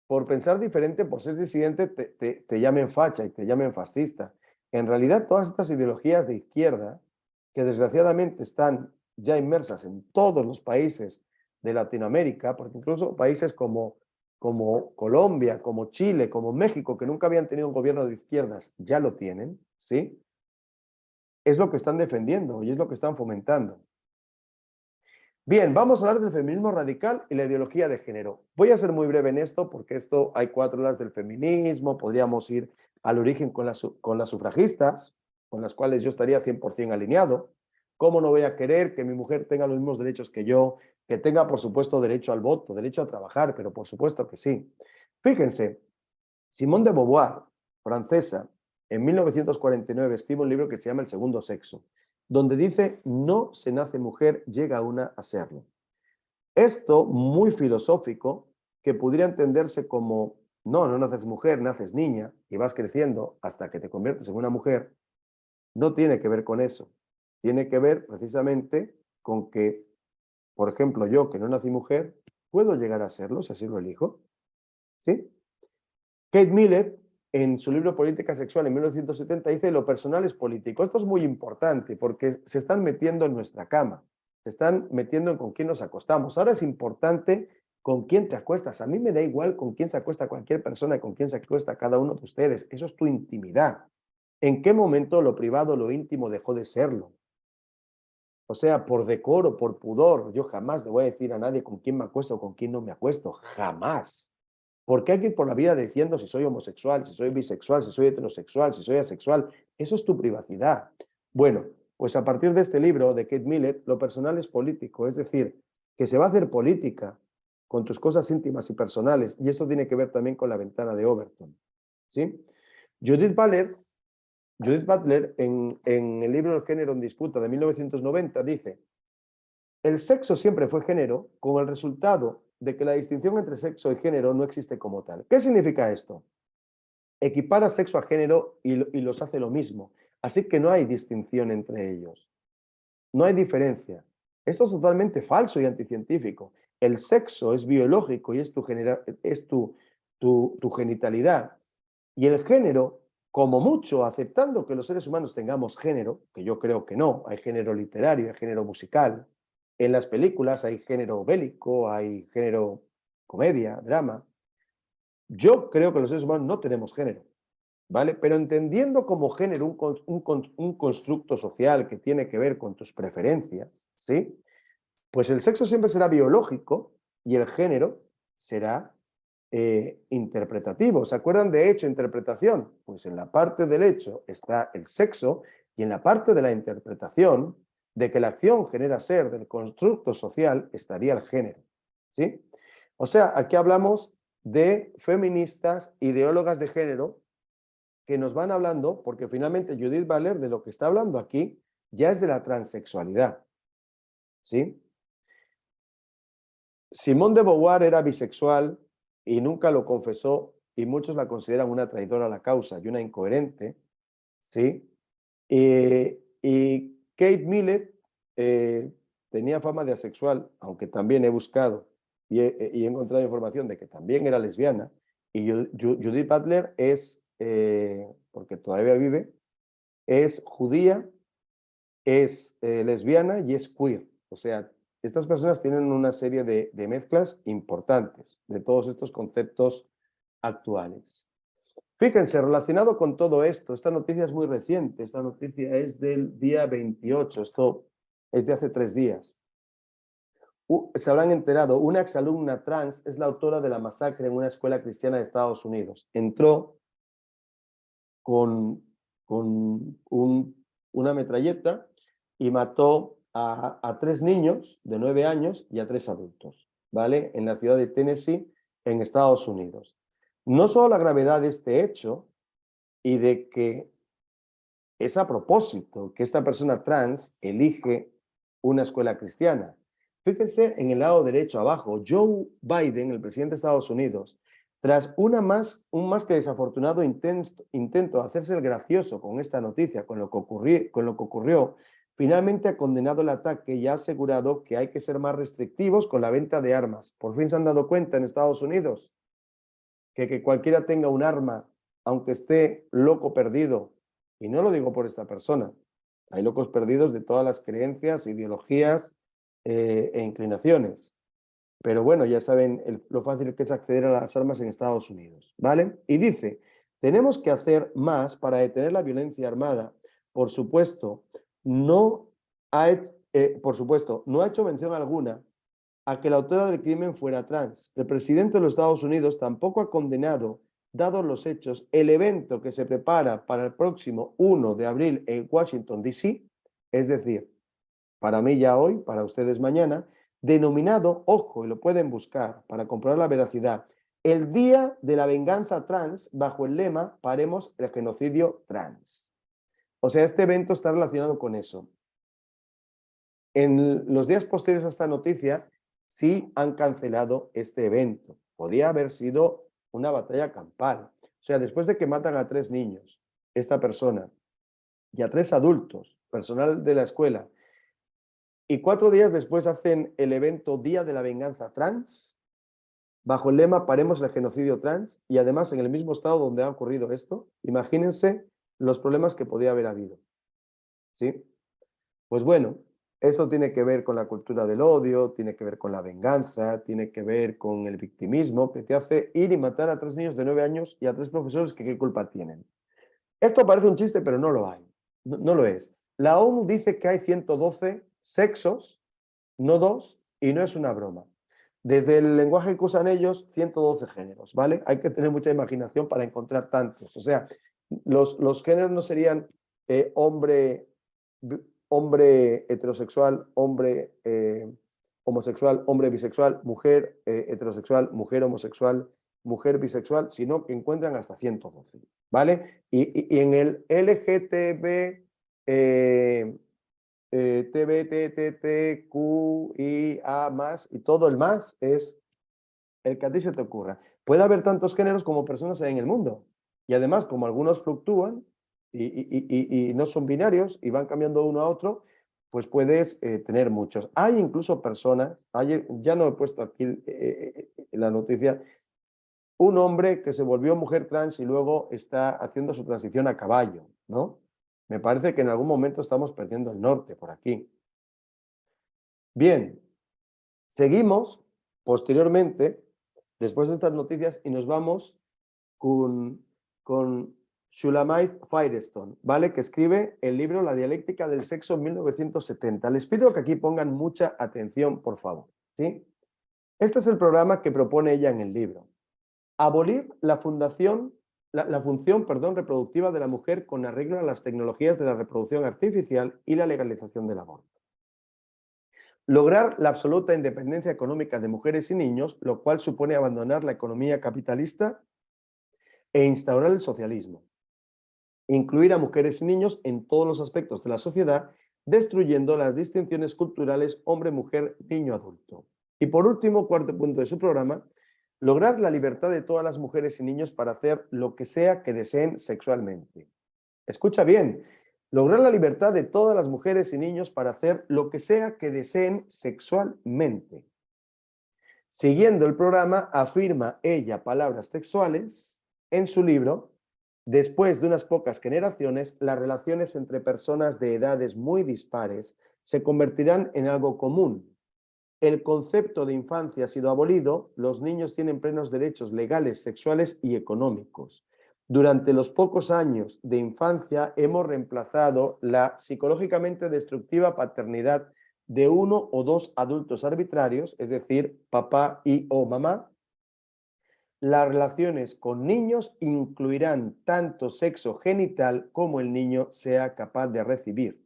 por pensar diferente, por ser disidente, te llamen facha y te llamen fascista. En realidad, todas estas ideologías de izquierda, que desgraciadamente están ya inmersas en todos los países de Latinoamérica, porque incluso países como Colombia, como Chile, como México, que nunca habían tenido un gobierno de izquierdas, ya lo tienen, ¿sí? Es lo que están defendiendo y es lo que están fomentando. Bien, vamos a hablar del feminismo radical y la ideología de género. Voy a ser muy breve en esto porque hay 4 horas del feminismo, podríamos ir al origen con las sufragistas, con las cuales yo estaría 100% alineado. ¿Cómo no voy a querer que mi mujer tenga los mismos derechos que yo, que tenga, por supuesto, derecho al voto, derecho a trabajar, pero por supuesto que sí? Fíjense, Simone de Beauvoir, francesa, en 1949 escribe un libro que se llama El segundo sexo, donde dice, no se nace mujer, llega una a serlo. Esto, muy filosófico, que pudiera entenderse como, no naces mujer, naces niña y vas creciendo hasta que te conviertes en una mujer, no tiene que ver con eso. Tiene que ver precisamente con que, por ejemplo, yo que no nací mujer, puedo llegar a serlo si así lo elijo. ¿Sí? Kate Millett, en su libro Política Sexual en 1970, dice lo personal es político. Esto es muy importante porque se están metiendo en nuestra cama, se están metiendo en con quién nos acostamos. Ahora es importante con quién te acuestas. A mí me da igual con quién se acuesta cualquier persona y con quién se acuesta cada uno de ustedes. Eso es tu intimidad. ¿En qué momento lo privado, lo íntimo dejó de serlo? O sea, por decoro, por pudor, yo jamás le voy a decir a nadie con quién me acuesto o con quién no me acuesto. Jamás. ¿Por qué hay que ir por la vida diciendo si soy homosexual, si soy bisexual, si soy heterosexual, si soy asexual? Eso es tu privacidad. Bueno, pues a partir de este libro de Kate Millett, lo personal es político, es decir, que se va a hacer política con tus cosas íntimas y personales, y esto tiene que ver también con la ventana de Overton. ¿Sí? Judith Butler en el libro El género en disputa de 1990 dice, el sexo siempre fue género, con el resultado de que la distinción entre sexo y género no existe como tal. ¿Qué significa esto? Equipara sexo a género y los hace lo mismo. Así que no hay distinción entre ellos. No hay diferencia. Esto es totalmente falso y anticientífico. El sexo es biológico y es tu genitalidad. Y el género, como mucho, aceptando que los seres humanos tengamos género, que yo creo que no, hay género literario, hay género musical, en las películas hay género bélico, hay género comedia, drama. Yo creo que los seres humanos no tenemos género, ¿vale? Pero entendiendo como género un constructo social que tiene que ver con tus preferencias, ¿sí? Pues el sexo siempre será biológico y el género será interpretativo. ¿Se acuerdan de hecho, interpretación? Pues en la parte del hecho está el sexo y en la parte de la interpretación de que la acción genera ser del constructo social estaría el género. ¿Sí? O sea, aquí hablamos de feministas, ideólogas de género, que nos van hablando, porque finalmente Judith Butler de lo que está hablando aquí ya es de la transexualidad. ¿Sí? Simone de Beauvoir era bisexual y nunca lo confesó y muchos la consideran una traidora a la causa y una incoherente, ¿sí? Y Kate Millett tenía fama de asexual, aunque también he buscado y he encontrado información de que también era lesbiana. Y Judith Butler es, porque todavía vive, es judía, es lesbiana y es queer. O sea, estas personas tienen una serie de mezclas importantes de todos estos conceptos actuales. Fíjense, relacionado con todo esto, esta noticia es muy reciente, esta noticia es del día 28, esto es de hace 3 días. Se habrán enterado, una exalumna trans es la autora de la masacre en una escuela cristiana de Estados Unidos. Entró con una metralleta y mató a 3 niños de 9 años y a 3 adultos, ¿vale? En la ciudad de Tennessee, en Estados Unidos. No solo la gravedad de este hecho y de que es a propósito que esta persona trans elige una escuela cristiana. Fíjense en el lado derecho abajo, Joe Biden, el presidente de Estados Unidos, tras un más que desafortunado intento de hacerse el gracioso con esta noticia, con lo que ocurrió, finalmente ha condenado el ataque y ha asegurado que hay que ser más restrictivos con la venta de armas. Por fin se han dado cuenta en Estados Unidos que cualquiera tenga un arma, aunque esté loco perdido, y no lo digo por esta persona, hay locos perdidos de todas las creencias, ideologías e inclinaciones. Pero bueno, ya saben lo fácil que es acceder a las armas en Estados Unidos, ¿vale? Y dice, tenemos que hacer más para detener la violencia armada. Por supuesto, no ha hecho mención alguna a que la autora del crimen fuera trans. El presidente de los Estados Unidos tampoco ha condenado, dados los hechos, el evento que se prepara para el próximo 1 de abril en Washington, D.C., es decir, para mí ya hoy, para ustedes mañana, denominado, ojo, y lo pueden buscar para comprobar la veracidad, el Día de la Venganza Trans, bajo el lema Paremos el genocidio trans. O sea, este evento está relacionado con eso. En los días posteriores a esta noticia, sí han cancelado este evento. Podía haber sido una batalla campal. O sea, después de que matan a 3 niños, esta persona, y a 3 adultos, personal de la escuela, y 4 días después hacen el evento Día de la Venganza Trans, bajo el lema Paremos el genocidio trans, y además en el mismo estado donde ha ocurrido esto, imagínense los problemas que podía haber habido. ¿Sí? Pues bueno, eso tiene que ver con la cultura del odio, tiene que ver con la venganza, tiene que ver con el victimismo que te hace ir y matar a 3 niños de 9 años y a 3 profesores que qué culpa tienen. Esto parece un chiste, pero no lo hay. No lo es. La ONU dice que hay 112 sexos, no 2, y no es una broma. Desde el lenguaje que usan ellos, 112 géneros, ¿vale? Hay que tener mucha imaginación para encontrar tantos. O sea, los géneros no serían hombre heterosexual, hombre homosexual, hombre bisexual, mujer heterosexual, mujer homosexual, mujer bisexual, sino que encuentran hasta 112, ¿vale? Y en el LGTB, TBTTTQIA más, y todo el más es el que a ti se te ocurra. Puede haber tantos géneros como personas hay en el mundo. Y además, como algunos fluctúan y no son binarios y van cambiando uno a otro, pues puedes tener muchos. Hay incluso personas, ya no he puesto aquí la noticia, un hombre que se volvió mujer trans y luego está haciendo su transición a caballo, ¿no? Me parece que en algún momento estamos perdiendo el norte por aquí. Bien, seguimos posteriormente, después de estas noticias, y nos vamos con Shulamit Firestone, ¿vale? Que escribe el libro La dialéctica del sexo en 1970. Les pido que aquí pongan mucha atención, por favor, ¿sí? Este es el programa que propone ella en el libro. Abolir la función reproductiva de la mujer con arreglo a las tecnologías de la reproducción artificial y la legalización del aborto. Lograr la absoluta independencia económica de mujeres y niños, lo cual supone abandonar la economía capitalista e instaurar el socialismo. Incluir a mujeres y niños en todos los aspectos de la sociedad, destruyendo las distinciones culturales hombre-mujer, niño-adulto. Y por último, cuarto punto de su programa, lograr la libertad de todas las mujeres y niños para hacer lo que sea que deseen sexualmente. Escucha bien, lograr la libertad de todas las mujeres y niños para hacer lo que sea que deseen sexualmente. Siguiendo el programa, afirma ella palabras textuales en su libro. Después de unas pocas generaciones, las relaciones entre personas de edades muy dispares se convertirán en algo común. El concepto de infancia ha sido abolido, los niños tienen plenos derechos legales, sexuales y económicos. Durante los pocos años de infancia hemos reemplazado la psicológicamente destructiva paternidad de 1 o 2 adultos arbitrarios, es decir, papá y o mamá. Las relaciones con niños incluirán tanto sexo genital como el niño sea capaz de recibir.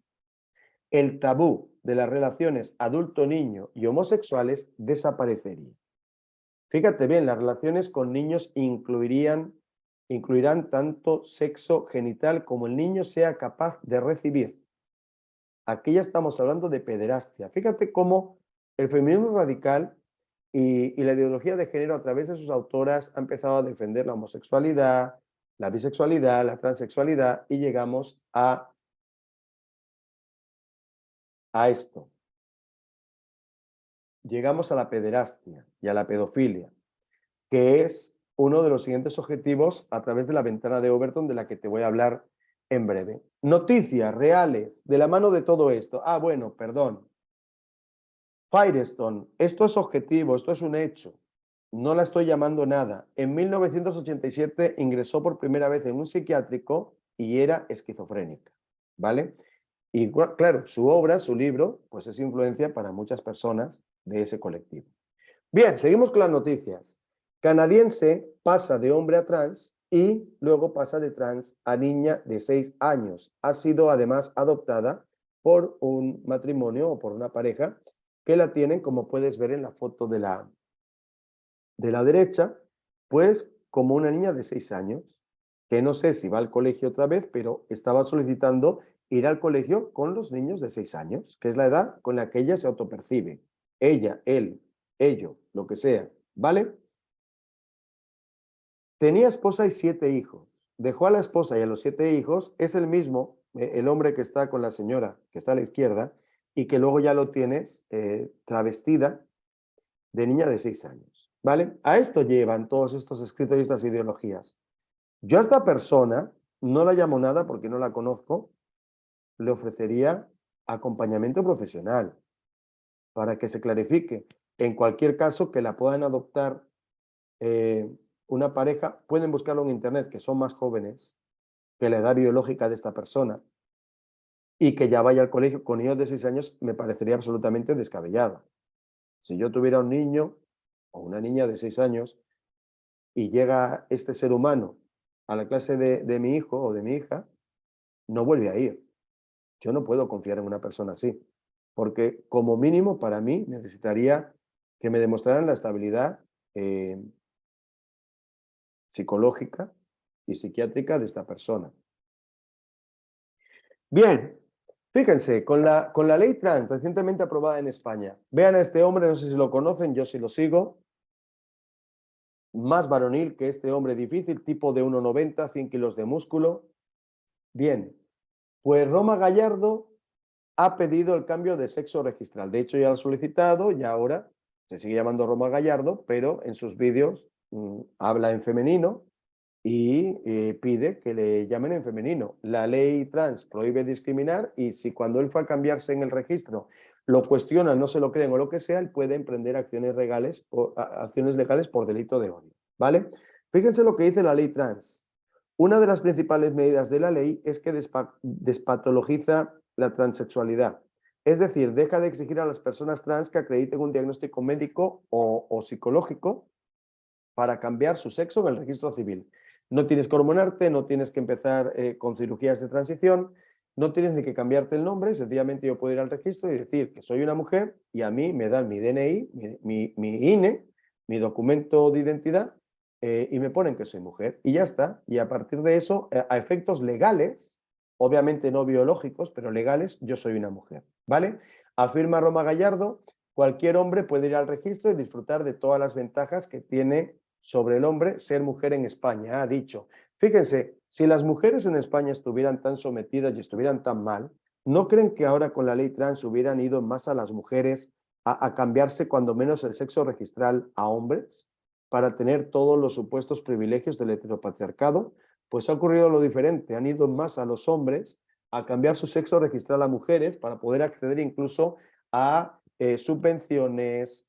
El tabú de las relaciones adulto-niño y homosexuales desaparecería. Fíjate bien, las relaciones con niños incluirán tanto sexo genital como el niño sea capaz de recibir. Aquí ya estamos hablando de pederastia. Fíjate cómo el feminismo radical y la ideología de género a través de sus autoras ha empezado a defender la homosexualidad, la bisexualidad, la transexualidad y llegamos a esto. Llegamos a la pederastia y a la pedofilia, que es uno de los siguientes objetivos a través de la ventana de Overton, de la que te voy a hablar en breve. Noticias reales de la mano de todo esto. Bueno, perdón. Firestone, esto es objetivo, esto es un hecho. No la estoy llamando nada. En 1987 ingresó por primera vez en un psiquiátrico y era esquizofrénica, ¿vale? Y claro, su obra, su libro, pues es influencia para muchas personas de ese colectivo. Bien, seguimos con las noticias. Canadiense pasa de hombre a trans y luego pasa de trans a niña de 6 años. Ha sido además adoptada por un matrimonio o por una pareja que la tienen, como puedes ver en la foto de la derecha, pues como una niña de 6 años, que no sé si va al colegio otra vez, pero estaba solicitando ir al colegio con los niños de 6 años, que es la edad con la que ella se autopercibe. Ella, él, ello, lo que sea, ¿vale? Tenía esposa y 7 hijos. Dejó a la esposa y a los 7 hijos, es el mismo, el hombre que está con la señora, que está a la izquierda, y que luego ya lo tienes travestida de niña de 6 años, ¿vale? A esto llevan todos estos escritos y estas ideologías. Yo a esta persona no la llamo nada porque no la conozco, le ofrecería acompañamiento profesional para que se clarifique. En cualquier caso, que la puedan adoptar una pareja, pueden buscarlo en internet, que son más jóvenes que la edad biológica de esta persona y que ya vaya al colegio con niños de 6 años me parecería absolutamente descabellado. Si yo tuviera un niño o una niña de 6 años y llega este ser humano a la clase de mi hijo o de mi hija, no vuelve a ir. Yo no puedo confiar en una persona así, porque como mínimo para mí necesitaría que me demostraran la estabilidad psicológica y psiquiátrica de esta persona. Bien, fíjense, con la ley trans recientemente aprobada en España, vean a este hombre, no sé si lo conocen, yo sí lo sigo, más varonil que este hombre difícil, tipo de 1,90, 100 kilos de músculo. Bien, pues Roma Gallardo ha pedido el cambio de sexo registral. De hecho, ya lo ha solicitado y ahora se sigue llamando Roma Gallardo, pero en sus vídeos habla en femenino y pide que le llamen en femenino. La ley trans prohíbe discriminar y si cuando él fue a cambiarse en el registro lo cuestionan, no se lo creen o lo que sea, él puede emprender acciones legales por delito de odio, ¿vale? Fíjense lo que dice la ley trans. Una de las principales medidas de la ley es que despatologiza la transexualidad. Es decir, deja de exigir a las personas trans que acrediten un diagnóstico médico o psicológico para cambiar su sexo en el registro civil. No tienes que hormonarte, no tienes que empezar con cirugías de transición, no tienes ni que cambiarte el nombre, sencillamente yo puedo ir al registro y decir que soy una mujer y a mí me dan mi DNI, mi INE, mi documento de identidad y me ponen que soy mujer y ya está. Y a partir de eso, a efectos legales, obviamente no biológicos, pero legales, yo soy una mujer, ¿vale? Afirma Roma Gallardo, cualquier hombre puede ir al registro y disfrutar de todas las ventajas que tiene sobre el hombre ser mujer en España. Ha dicho, fíjense, si las mujeres en España estuvieran tan sometidas y estuvieran tan mal, ¿no creen que ahora con la ley trans hubieran ido más a las mujeres a cambiarse cuando menos el sexo registral a hombres para tener todos los supuestos privilegios del heteropatriarcado? Pues ha ocurrido lo diferente, han ido más a los hombres a cambiar su sexo registral a mujeres para poder acceder incluso a subvenciones,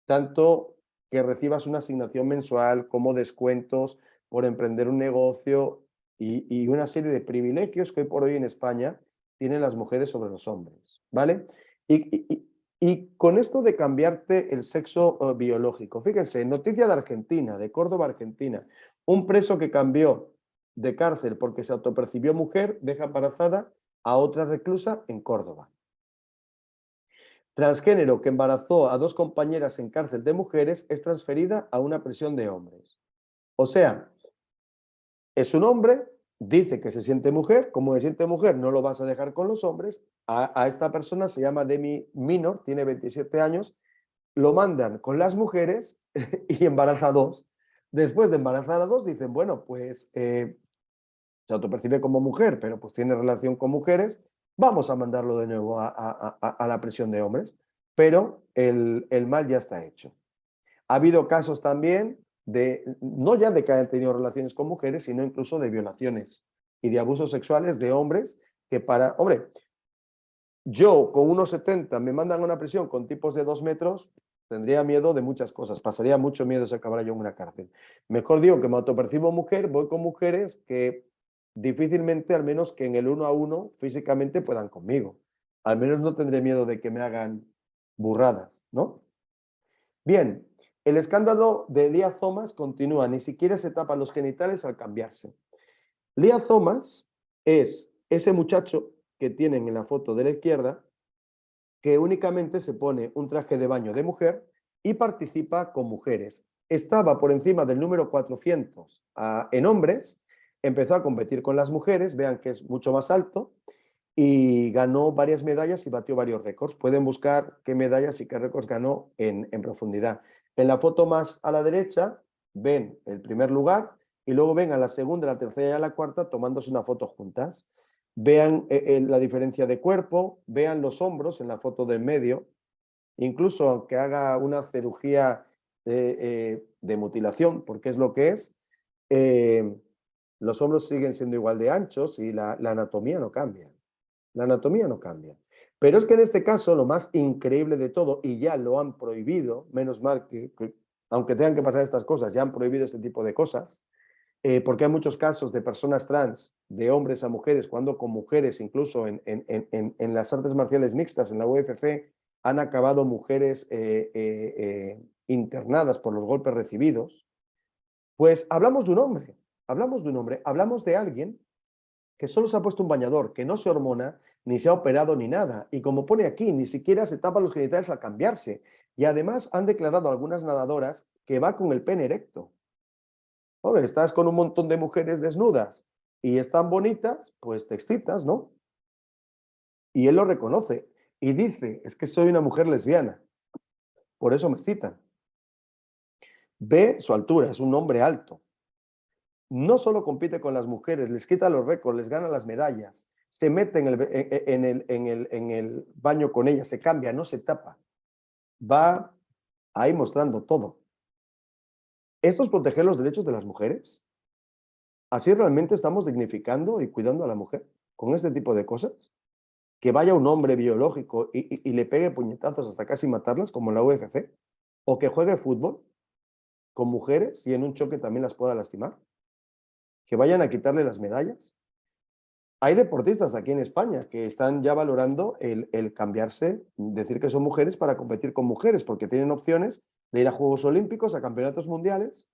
tanto que recibas una asignación mensual como descuentos por emprender un negocio y una serie de privilegios que hoy por hoy en España tienen las mujeres sobre los hombres, ¿vale? Y con esto de cambiarte el sexo biológico, fíjense, noticia de Argentina, de Córdoba, Argentina, un preso que cambió de cárcel porque se autopercibió mujer, deja embarazada a otra reclusa en Córdoba. Transgénero que embarazó a 2 compañeras en cárcel de mujeres es transferida a una prisión de hombres. O sea, es un hombre, dice que se siente mujer, como se siente mujer no lo vas a dejar con los hombres, a esta persona se llama Demi Minor, tiene 27 años, lo mandan con las mujeres y embaraza a 2. Después de embarazar a 2 dicen, bueno, pues se autopercibe como mujer, pero pues tiene relación con mujeres, vamos a mandarlo de nuevo a la prisión de hombres, pero el mal ya está hecho. Ha habido casos también de, no ya de que hayan tenido relaciones con mujeres, sino incluso de violaciones y de abusos sexuales de hombres que hombre, Yo con 1,70 me mandan a una prisión con tipos de 2 metros, tendría miedo de muchas cosas, pasaría mucho miedo si acabara yo en una cárcel. Mejor digo que me autopercibo mujer, voy con mujeres que difícilmente, al menos que en el 1 a 1, físicamente puedan conmigo. Al menos no tendré miedo de que me hagan burradas, ¿no? Bien, el escándalo de Lia Thomas continúa, ni siquiera se tapa los genitales al cambiarse. Lia Thomas es ese muchacho que tienen en la foto de la izquierda, que únicamente se pone un traje de baño de mujer y participa con mujeres. Estaba por encima del número 400 en hombres, empezó a competir con las mujeres, vean que es mucho más alto, y ganó varias medallas y batió varios récords. Pueden buscar qué medallas y qué récords ganó en profundidad. En la foto más a la derecha ven el primer lugar y luego ven a la segunda, la tercera y a la cuarta tomándose una foto juntas. Vean la diferencia de cuerpo, vean los hombros en la foto del medio, incluso aunque haga una cirugía de mutilación, porque es lo que es, los hombros siguen siendo igual de anchos y la anatomía no cambia. La anatomía no cambia. Pero es que en este caso, lo más increíble de todo, y ya lo han prohibido, menos mal que aunque tengan que pasar estas cosas, ya han prohibido este tipo de cosas, porque hay muchos casos de personas trans, de hombres a mujeres, cuando con mujeres, incluso en las artes marciales mixtas, en la UFC, han acabado mujeres internadas por los golpes recibidos. Pues hablamos de un hombre, hablamos de alguien que solo se ha puesto un bañador, que no se hormona, ni se ha operado ni nada. Y como pone aquí, ni siquiera se tapa los genitales al cambiarse. Y además han declarado algunas nadadoras que va con el pene erecto. Hombre, estás con un montón de mujeres desnudas y están bonitas, pues te excitas, ¿no? Y él lo reconoce y dice, es que soy una mujer lesbiana, por eso me excitan. Ve su altura, es un hombre alto. No solo compite con las mujeres, les quita los récords, les gana las medallas, se mete en el baño con ellas, se cambia, no se tapa. Va ahí mostrando todo. ¿Esto es proteger los derechos de las mujeres? ¿Así realmente estamos dignificando y cuidando a la mujer con este tipo de cosas? Que vaya un hombre biológico y le pegue puñetazos hasta casi matarlas, como en la UFC, o que juegue fútbol con mujeres y en un choque también las pueda lastimar, que vayan a quitarle las medallas. Hay deportistas aquí en España que están ya valorando el cambiarse, decir que son mujeres para competir con mujeres, porque tienen opciones de ir a Juegos Olímpicos, a campeonatos mundiales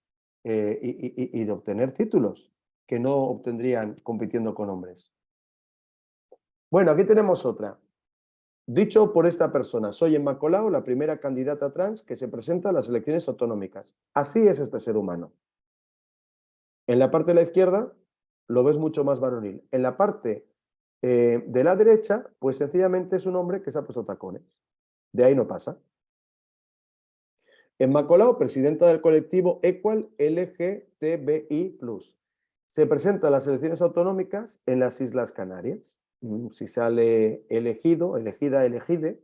y de obtener títulos que no obtendrían compitiendo con hombres. Bueno, aquí tenemos otra. Dicho por esta persona, soy Emma Colau, la primera candidata trans que se presenta a las elecciones autonómicas. Así es este ser humano. En la parte de la izquierda lo ves mucho más varonil. En la parte de la derecha, pues sencillamente es un hombre que se ha puesto tacones. De ahí no pasa. Emma Colau, presidenta del colectivo Equal LGTBI+. Se presenta a las elecciones autonómicas en las Islas Canarias. Si sale elegido, elegida, elegide,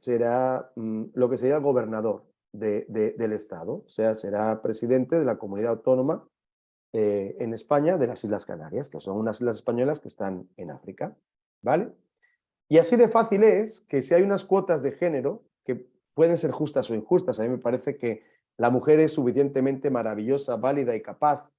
será lo que sería gobernador del Estado, o sea, será presidente de la comunidad autónoma en España de las Islas Canarias, que son unas islas españolas que están en África, ¿vale? Y así de fácil es que si hay unas cuotas de género que pueden ser justas o injustas, a mí me parece que la mujer es suficientemente maravillosa, válida y capaz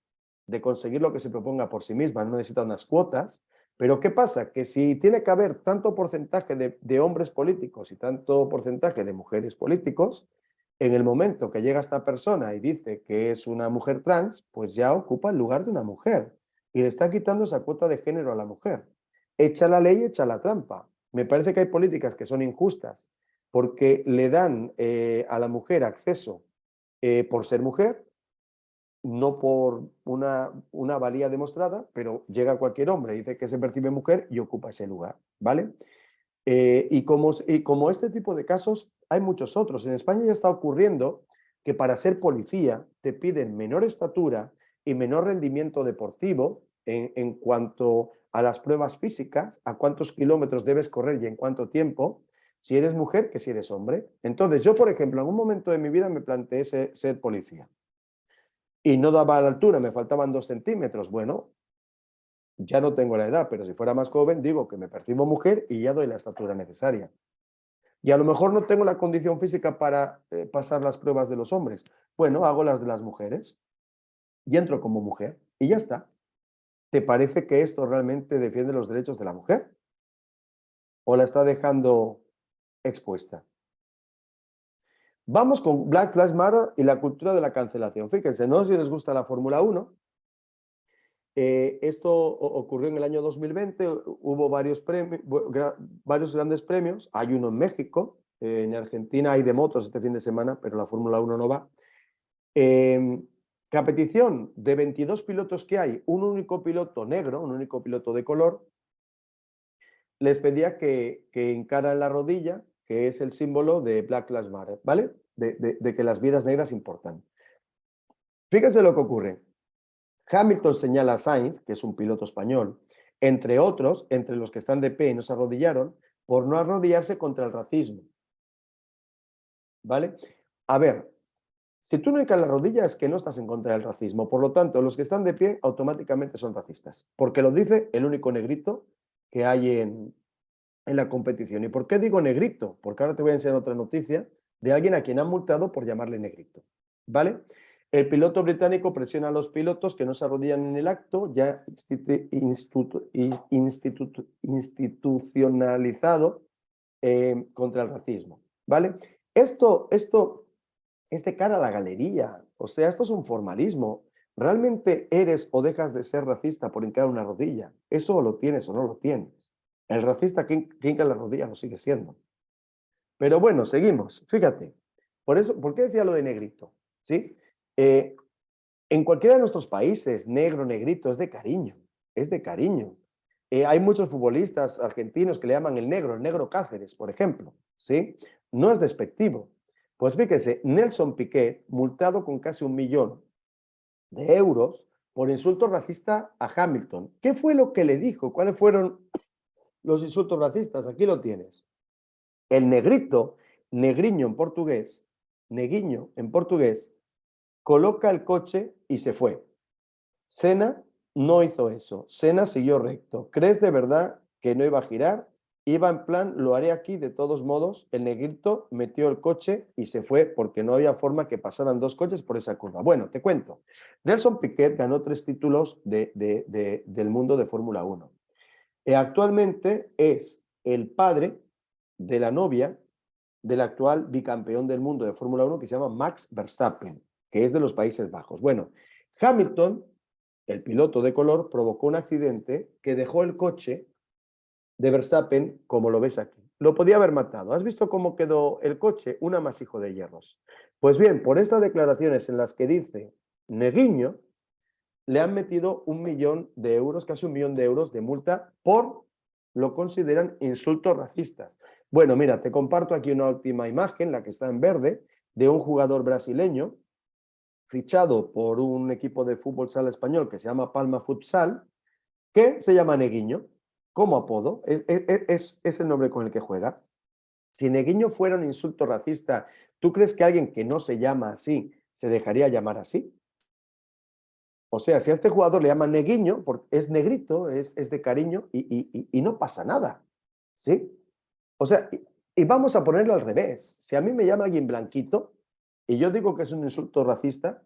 de conseguir lo que se proponga por sí misma, no necesita unas cuotas, pero ¿qué pasa? Que si tiene que haber tanto porcentaje de hombres políticos y tanto porcentaje de mujeres políticos, en el momento que llega esta persona y dice que es una mujer trans, pues ya ocupa el lugar de una mujer y le está quitando esa cuota de género a la mujer. Echa la ley, echa la trampa. Me parece que hay políticas que son injustas porque le dan a la mujer acceso por ser mujer, no por una valía demostrada, pero llega cualquier hombre, dice que se percibe mujer y ocupa ese lugar, ¿vale? Y como este tipo de casos, hay muchos otros. En España ya está ocurriendo que para ser policía te piden menor estatura y menor rendimiento deportivo en cuanto a las pruebas físicas, a cuántos kilómetros debes correr y en cuánto tiempo, si eres mujer que si eres hombre. Entonces yo, por ejemplo, en un momento de mi vida me planteé ser policía y no daba a la altura, me faltaban 2 centímetros. Bueno, Ya no tengo la edad, pero si fuera más joven, digo que me percibo mujer y ya doy la estatura necesaria. Y a lo mejor no tengo la condición física para pasar las pruebas de los hombres. Bueno, hago las de las mujeres y entro como mujer y ya está. ¿Te parece que esto realmente defiende los derechos de la mujer? ¿O la está dejando expuesta? Vamos con Black Lives Matter y la cultura de la cancelación. Fíjense, no sé si les gusta la Fórmula 1. Esto ocurrió en el año 2020, hubo varios grandes premios. Hay uno en México, en Argentina hay de motos este fin de semana, pero la Fórmula 1 no va. Que a petición de 22 pilotos que hay, un único piloto negro, un único piloto de color, les pedía que hincaran la rodilla, que es el símbolo de Black Lives Matter, ¿vale? De que las vidas negras importan. Fíjense lo que ocurre. Hamilton señala a Sainz, que es un piloto español, entre otros, entre los que están de pie y no se arrodillaron, por no arrodillarse contra el racismo. ¿Vale? A ver, si tú no hincas la rodilla es que no estás en contra del racismo. Por lo tanto, los que están de pie automáticamente son racistas. Porque lo dice el único negrito que hay en la competición. ¿Y por qué digo negrito? Porque ahora te voy a enseñar otra noticia de alguien a quien han multado por llamarle negrito. ¿Vale? El piloto británico presiona a los pilotos que no se arrodillan en el acto, ya institucionalizado contra el racismo. ¿Vale? Esto es de cara a la galería. O sea, esto es un formalismo. ¿Realmente eres o dejas de ser racista por hincar una rodilla? Eso o lo tienes o no lo tienes. El racista que hinca la rodilla lo sigue siendo. Pero bueno, seguimos. Fíjate. ¿Por qué decía lo de negrito? ¿Sí? En cualquiera de nuestros países, negro, negrito, es de cariño. Es de cariño. Hay muchos futbolistas argentinos que le llaman el negro Cáceres, por ejemplo. ¿Sí? No es despectivo. Pues fíjese, Nelson Piquet, multado con casi 1.000.000 de euros por insulto racista a Hamilton. ¿Qué fue lo que le dijo? ¿Cuáles fueron los insultos racistas? Aquí lo tienes. El negrito, negriño en portugués, neguiño en portugués, coloca el coche y se fue. Senna no hizo eso. Senna siguió recto. ¿Crees de verdad que no iba a girar? Iba en plan, lo haré aquí de todos modos. El negrito metió el coche y se fue porque no había forma que pasaran dos coches por esa curva. Bueno, te cuento. Nelson Piquet ganó 3 títulos del mundo de Fórmula 1. Actualmente es el padre de la novia del actual bicampeón del mundo de Fórmula 1 que se llama Max Verstappen, que es de los Países Bajos. Bueno, Hamilton, el piloto de color, provocó un accidente que dejó el coche de Verstappen como lo ves aquí. Lo podía haber matado. ¿Has visto cómo quedó el coche? Un amasijo de hierros. Pues bien, por estas declaraciones en las que dice neguiño, le han metido 1.000.000 de euros, casi 1.000.000 de euros de multa por lo consideran insultos racistas. Bueno, mira, te comparto aquí una última imagen, la que está en verde, de un jugador brasileño fichado por un equipo de fútbol sala español que se llama Palma Futsal, que se llama Neguiño, como apodo, es el nombre con el que juega. Si Neguiño fuera un insulto racista, ¿tú crees que alguien que no se llama así se dejaría llamar así? O sea, si a este jugador le llaman neguiño, porque es negrito, es de cariño y no pasa nada, ¿sí? O sea, y vamos a ponerlo al revés. Si a mí me llama alguien blanquito y yo digo que es un insulto racista,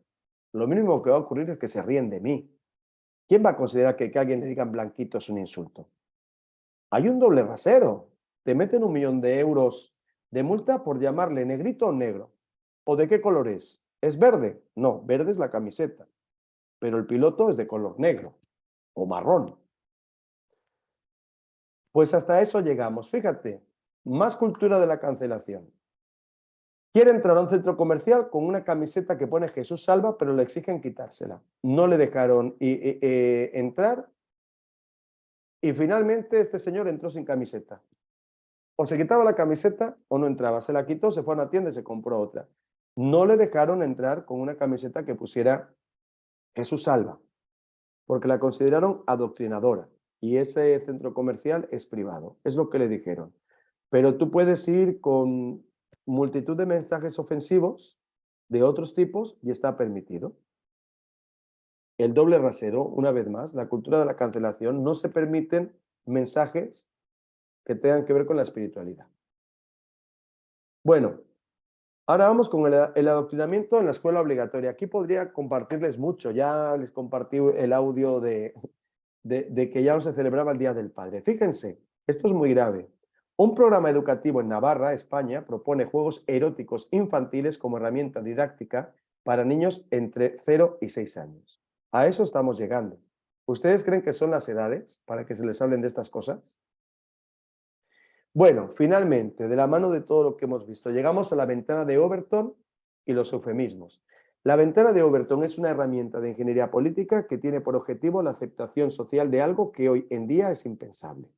lo mínimo que va a ocurrir es que se ríen de mí. ¿Quién va a considerar que alguien le digan blanquito es un insulto? Hay un doble rasero. Te meten 1.000.000 de euros de multa por llamarle negrito o negro. ¿O de qué color es? ¿Es verde? No, verde es la camiseta. Pero el piloto es de color negro o marrón. Pues hasta eso llegamos. Fíjate, más cultura de la cancelación. Quiere entrar a un centro comercial con una camiseta que pone Jesús salva, pero le exigen quitársela. No le dejaron entrar y finalmente este señor entró sin camiseta. O se quitaba la camiseta o no entraba. Se la quitó, se fue a una tienda y se compró otra. No le dejaron entrar con una camiseta que pusiera Jesús salva, porque la consideraron adoctrinadora y ese centro comercial es privado. Es lo que le dijeron. Pero tú puedes ir con multitud de mensajes ofensivos de otros tipos y está permitido. el doble rasero, una vez más, la cultura de la cancelación, no se permiten mensajes que tengan que ver con la espiritualidad. Bueno, ahora vamos con el adoctrinamiento en la escuela obligatoria. Aquí podría compartirles mucho, ya les compartí el audio de que ya no se celebraba el Día del Padre. Fíjense, esto es muy grave. Un programa educativo en Navarra, España, propone juegos eróticos infantiles como herramienta didáctica para niños entre 0 y 6 años. A eso estamos llegando. ¿Ustedes creen que son las edades para que se les hablen de estas cosas? Bueno, finalmente, de la mano de todo lo que hemos visto, llegamos a la ventana de Overton y los eufemismos. La ventana de Overton es una herramienta de ingeniería política que tiene por objetivo la aceptación social de algo que hoy en día es impensable.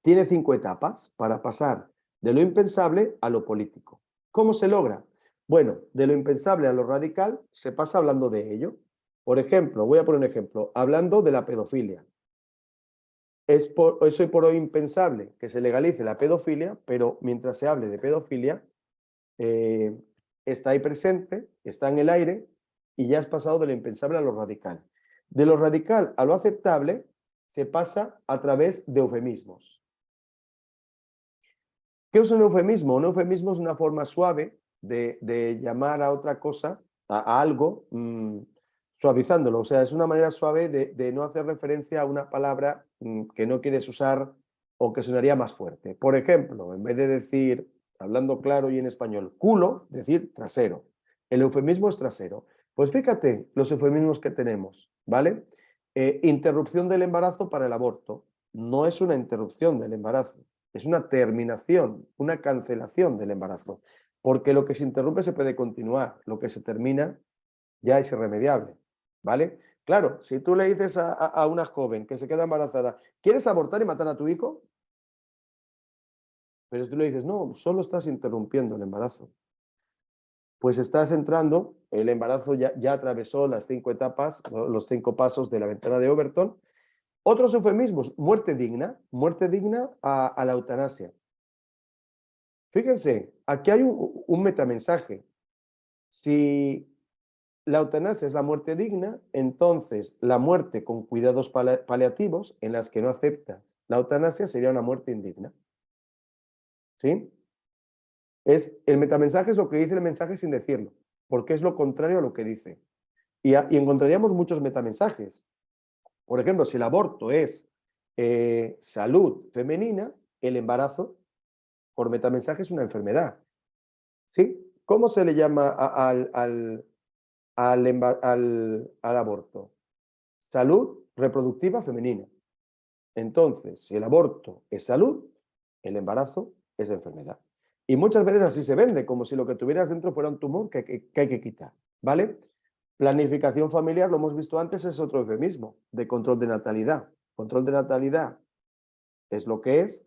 Tiene 5 etapas para pasar de lo impensable a lo político. ¿Cómo se logra? Bueno, de lo impensable a lo radical se pasa hablando de ello. Por ejemplo, voy a poner un ejemplo, hablando de la pedofilia. Es hoy por hoy impensable que se legalice la pedofilia, pero mientras se hable de pedofilia, eh, está ahí presente, está en el aire y ya has pasado de lo impensable a lo radical. De lo radical a lo aceptable se pasa a través de eufemismos. ¿Qué es un eufemismo? Un eufemismo es una forma suave de llamar a otra cosa, a algo, suavizándolo. O sea, es una manera suave de no hacer referencia a una palabra que no quieres usar o que sonaría más fuerte. Por ejemplo, en vez de decir, hablando claro y en español, culo, decir trasero. El eufemismo es trasero. Pues fíjate los eufemismos que tenemos, ¿vale? Interrupción del embarazo para el aborto. No es una interrupción del embarazo, es una terminación, una cancelación del embarazo. Porque lo que se interrumpe se puede continuar, lo que se termina ya es irremediable, ¿vale? Claro, si tú le dices a una joven que se queda embarazada, ¿quieres abortar y matar a tu hijo? Pero si tú le dices, no, solo estás interrumpiendo el embarazo. Pues estás entrando, el embarazo ya atravesó las 5 etapas, los 5 pasos de la ventana de Overton. Otros eufemismos, muerte digna a la eutanasia. Fíjense, aquí hay un metamensaje. Si la eutanasia es la muerte digna, entonces la muerte con cuidados paliativos en las que no aceptas la eutanasia sería una muerte indigna. ¿Sí? El metamensaje es lo que dice el mensaje sin decirlo, porque es lo contrario a lo que dice. Y encontraríamos muchos metamensajes. Por ejemplo, si el aborto es salud femenina, el embarazo, por metamensaje, es una enfermedad. ¿Sí? ¿Cómo se le llama al aborto? Salud reproductiva femenina. Entonces, si el aborto es salud, el embarazo es enfermedad. Y muchas veces así se vende, como si lo que tuvieras dentro fuera un tumor que hay que quitar, ¿vale? Planificación familiar, lo hemos visto antes, es otro eufemismo de control de natalidad. Control de natalidad es lo que es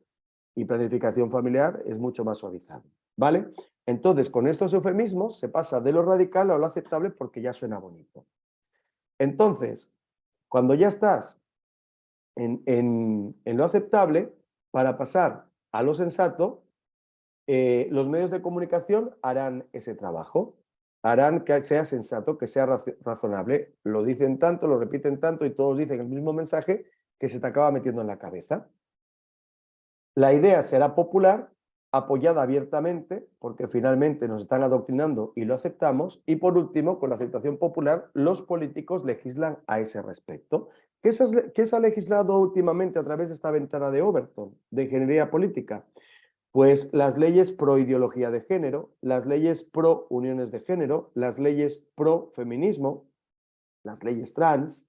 y planificación familiar es mucho más suavizado, ¿vale? Entonces, con estos eufemismos se pasa de lo radical a lo aceptable porque ya suena bonito. Entonces, cuando ya estás en lo aceptable, para pasar a lo sensato, los medios de comunicación harán ese trabajo, harán que sea sensato, que sea razonable. Lo dicen tanto, lo repiten tanto y todos dicen el mismo mensaje que se te acaba metiendo en la cabeza. La idea será popular, apoyada abiertamente, porque finalmente nos están adoctrinando y lo aceptamos. Y por último, con la aceptación popular, los políticos legislan a ese respecto. ¿Qué se ha legislado últimamente a través de esta ventana de Overton, de ingeniería política? Pues las leyes pro ideología de género, las leyes pro uniones de género, las leyes pro feminismo, las leyes trans.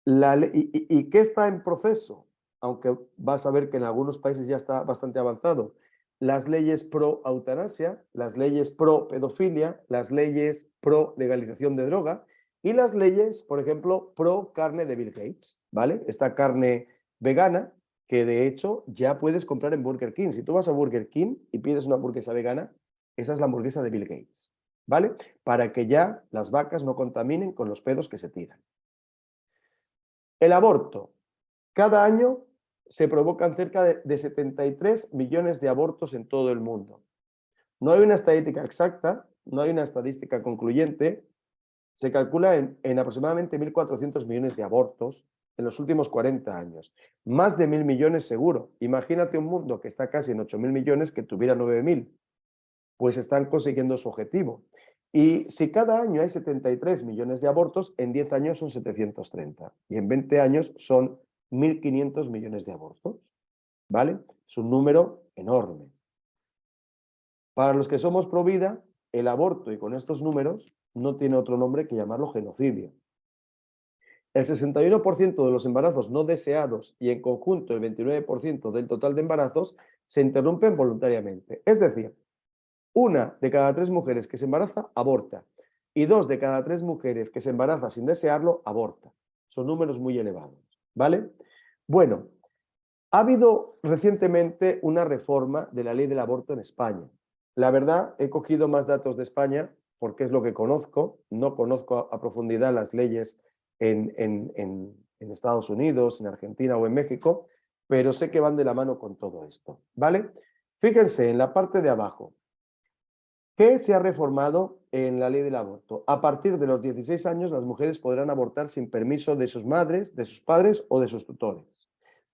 ¿Y qué está en proceso? Aunque vas a ver que en algunos países ya está bastante avanzado. Las leyes pro eutanasia, las leyes pro pedofilia, las leyes pro legalización de droga y las leyes, por ejemplo, pro carne de Bill Gates, ¿vale? Esta carne vegana que de hecho ya puedes comprar en Burger King. Si tú vas a Burger King y pides una hamburguesa vegana, esa es la hamburguesa de Bill Gates, ¿vale? Para que ya las vacas no contaminen con los pedos que se tiran. El aborto. Cada año se provocan cerca de 73 millones de abortos en todo el mundo. No hay una estadística exacta, no hay una estadística concluyente, Se calcula en aproximadamente 1.400 millones de abortos en los últimos 40 años. Más de 1.000 millones seguro. Imagínate un mundo que está casi en 8.000 millones que tuviera 9.000. Pues están consiguiendo su objetivo. Y si cada año hay 73 millones de abortos, en 10 años son 730. Y en 20 años son 1.500 millones de abortos. ¿Vale? Es un número enorme. Para los que somos pro vida, el aborto, y con estos números, no tiene otro nombre que llamarlo genocidio. El 61% de los embarazos no deseados y en conjunto el 29% del total de embarazos se interrumpen voluntariamente. Es decir, 1 de cada 3 mujeres que se embaraza, aborta. Y 2 de cada 3 mujeres que se embaraza sin desearlo, aborta. Son números muy elevados, ¿vale? Bueno, ha habido recientemente una reforma de la ley del aborto en España. La verdad, he cogido más datos de España porque es lo que conozco. No conozco a profundidad las leyes en Estados Unidos, en Argentina o en México, pero sé que van de la mano con todo esto, ¿vale? Fíjense en la parte de abajo. ¿Qué se ha reformado en la ley del aborto? A partir de los 16 años, las mujeres podrán abortar sin permiso de sus madres, de sus padres o de sus tutores.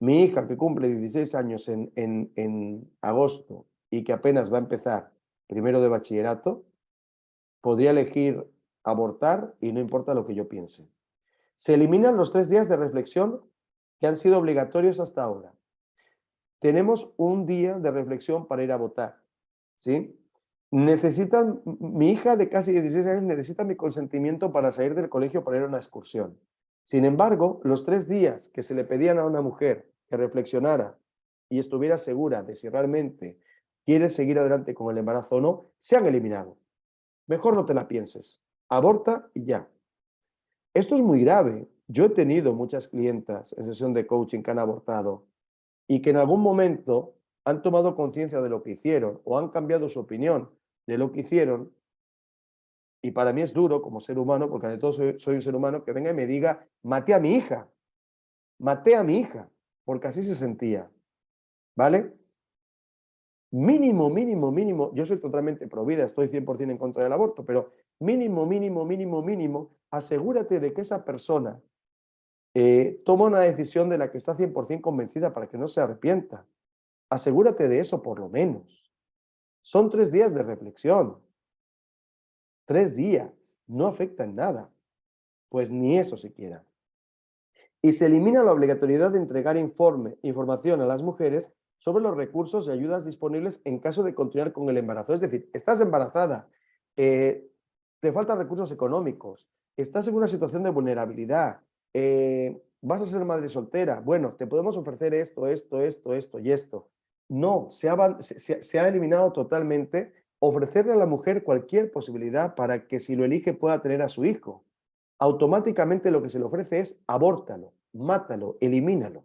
Mi hija, que cumple 16 años en agosto y que apenas va a empezar primero de bachillerato, podría elegir abortar y no importa lo que yo piense. Se eliminan los 3 días de reflexión que han sido obligatorios hasta ahora. Tenemos un día de reflexión para ir a votar, ¿sí? Mi hija de casi 16 años necesita mi consentimiento para salir del colegio para ir a una excursión. Sin embargo, los 3 días que se le pedían a una mujer que reflexionara y estuviera segura de si realmente quiere seguir adelante con el embarazo o no, se han eliminado. Mejor no te la pienses. Aborta y ya. Esto es muy grave. Yo he tenido muchas clientas en sesión de coaching que han abortado y que en algún momento han tomado conciencia de lo que hicieron o han cambiado su opinión de lo que hicieron. Y para mí es duro como ser humano, porque ante todo soy un ser humano, que venga y me diga, maté a mi hija, porque así se sentía, ¿vale? Mínimo, mínimo, mínimo, yo soy totalmente pro vida, estoy 100% en contra del aborto, pero mínimo, mínimo, mínimo, mínimo, asegúrate de que esa persona toma una decisión de la que está 100% convencida para que no se arrepienta. Asegúrate de eso por lo menos. Son 3 días de reflexión. 3 días. No afecta en nada. Pues ni eso siquiera. Y se elimina la obligatoriedad de entregar información a las mujeres sobre los recursos y ayudas disponibles en caso de continuar con el embarazo. Es decir, estás embarazada, te faltan recursos económicos, estás en una situación de vulnerabilidad, vas a ser madre soltera, bueno, te podemos ofrecer esto, esto, esto, esto y esto. No, se ha eliminado totalmente ofrecerle a la mujer cualquier posibilidad para que si lo elige pueda tener a su hijo. Automáticamente lo que se le ofrece es abórtalo, mátalo, elimínalo.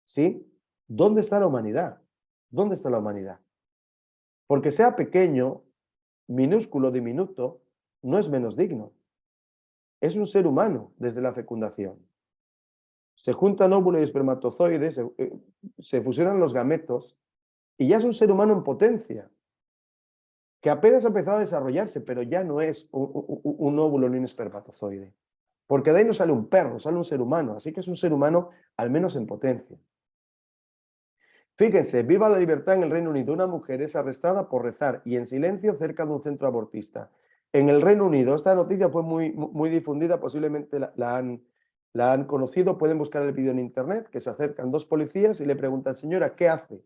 ¿Sí? ¿Dónde está la humanidad? ¿Dónde está la humanidad? Porque sea pequeño, minúsculo, diminuto, no es menos digno. Es un ser humano desde la fecundación. Se juntan óvulo y espermatozoides, se fusionan los gametos y ya es un ser humano en potencia, que apenas ha empezado a desarrollarse, pero ya no es un óvulo ni un espermatozoide. Porque de ahí no sale un perro, sale un ser humano, así que es un ser humano al menos en potencia. Fíjense, viva la libertad en el Reino Unido. Una mujer es arrestada por rezar y en silencio cerca de un centro abortista. En el Reino Unido, esta noticia fue muy difundida, posiblemente la han conocido, pueden buscar el vídeo en internet, que se acercan 2 policías y le preguntan, señora, ¿qué hace?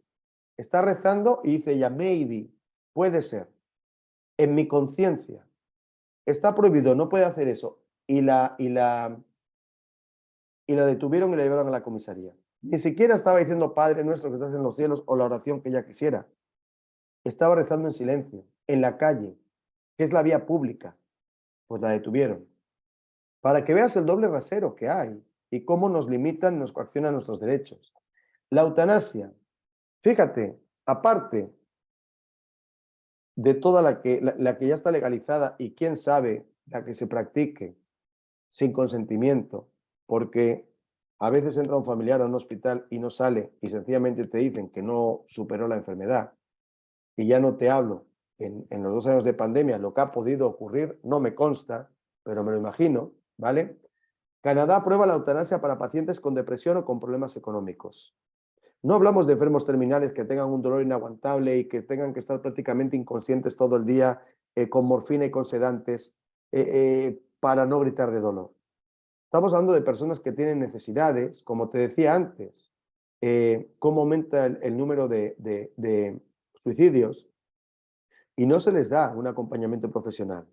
Está rezando y dice ella, maybe, puede ser. En mi conciencia, está prohibido, no puede hacer eso. Y la detuvieron y la llevaron a la comisaría. Ni siquiera estaba diciendo, Padre nuestro que estás en los cielos, o la oración que ella quisiera. Estaba rezando en silencio, en la calle, que es la vía pública. Pues la detuvieron. Para que veas el doble rasero que hay y cómo nos limitan, nos coaccionan nuestros derechos. La eutanasia, fíjate, aparte de toda la que ya está legalizada y quién sabe la que se practique sin consentimiento, porque a veces entra un familiar a un hospital y no sale y sencillamente te dicen que no superó la enfermedad. Y ya no te hablo en los 2 años de pandemia, lo que ha podido ocurrir no me consta, pero me lo imagino, ¿vale? Canadá aprueba la eutanasia para pacientes con depresión o con problemas económicos. No hablamos de enfermos terminales que tengan un dolor inaguantable y que tengan que estar prácticamente inconscientes todo el día con morfina y con sedantes para no gritar de dolor. Estamos hablando de personas que tienen necesidades, como te decía antes, cómo aumenta el número de suicidios y no se les da un acompañamiento profesional.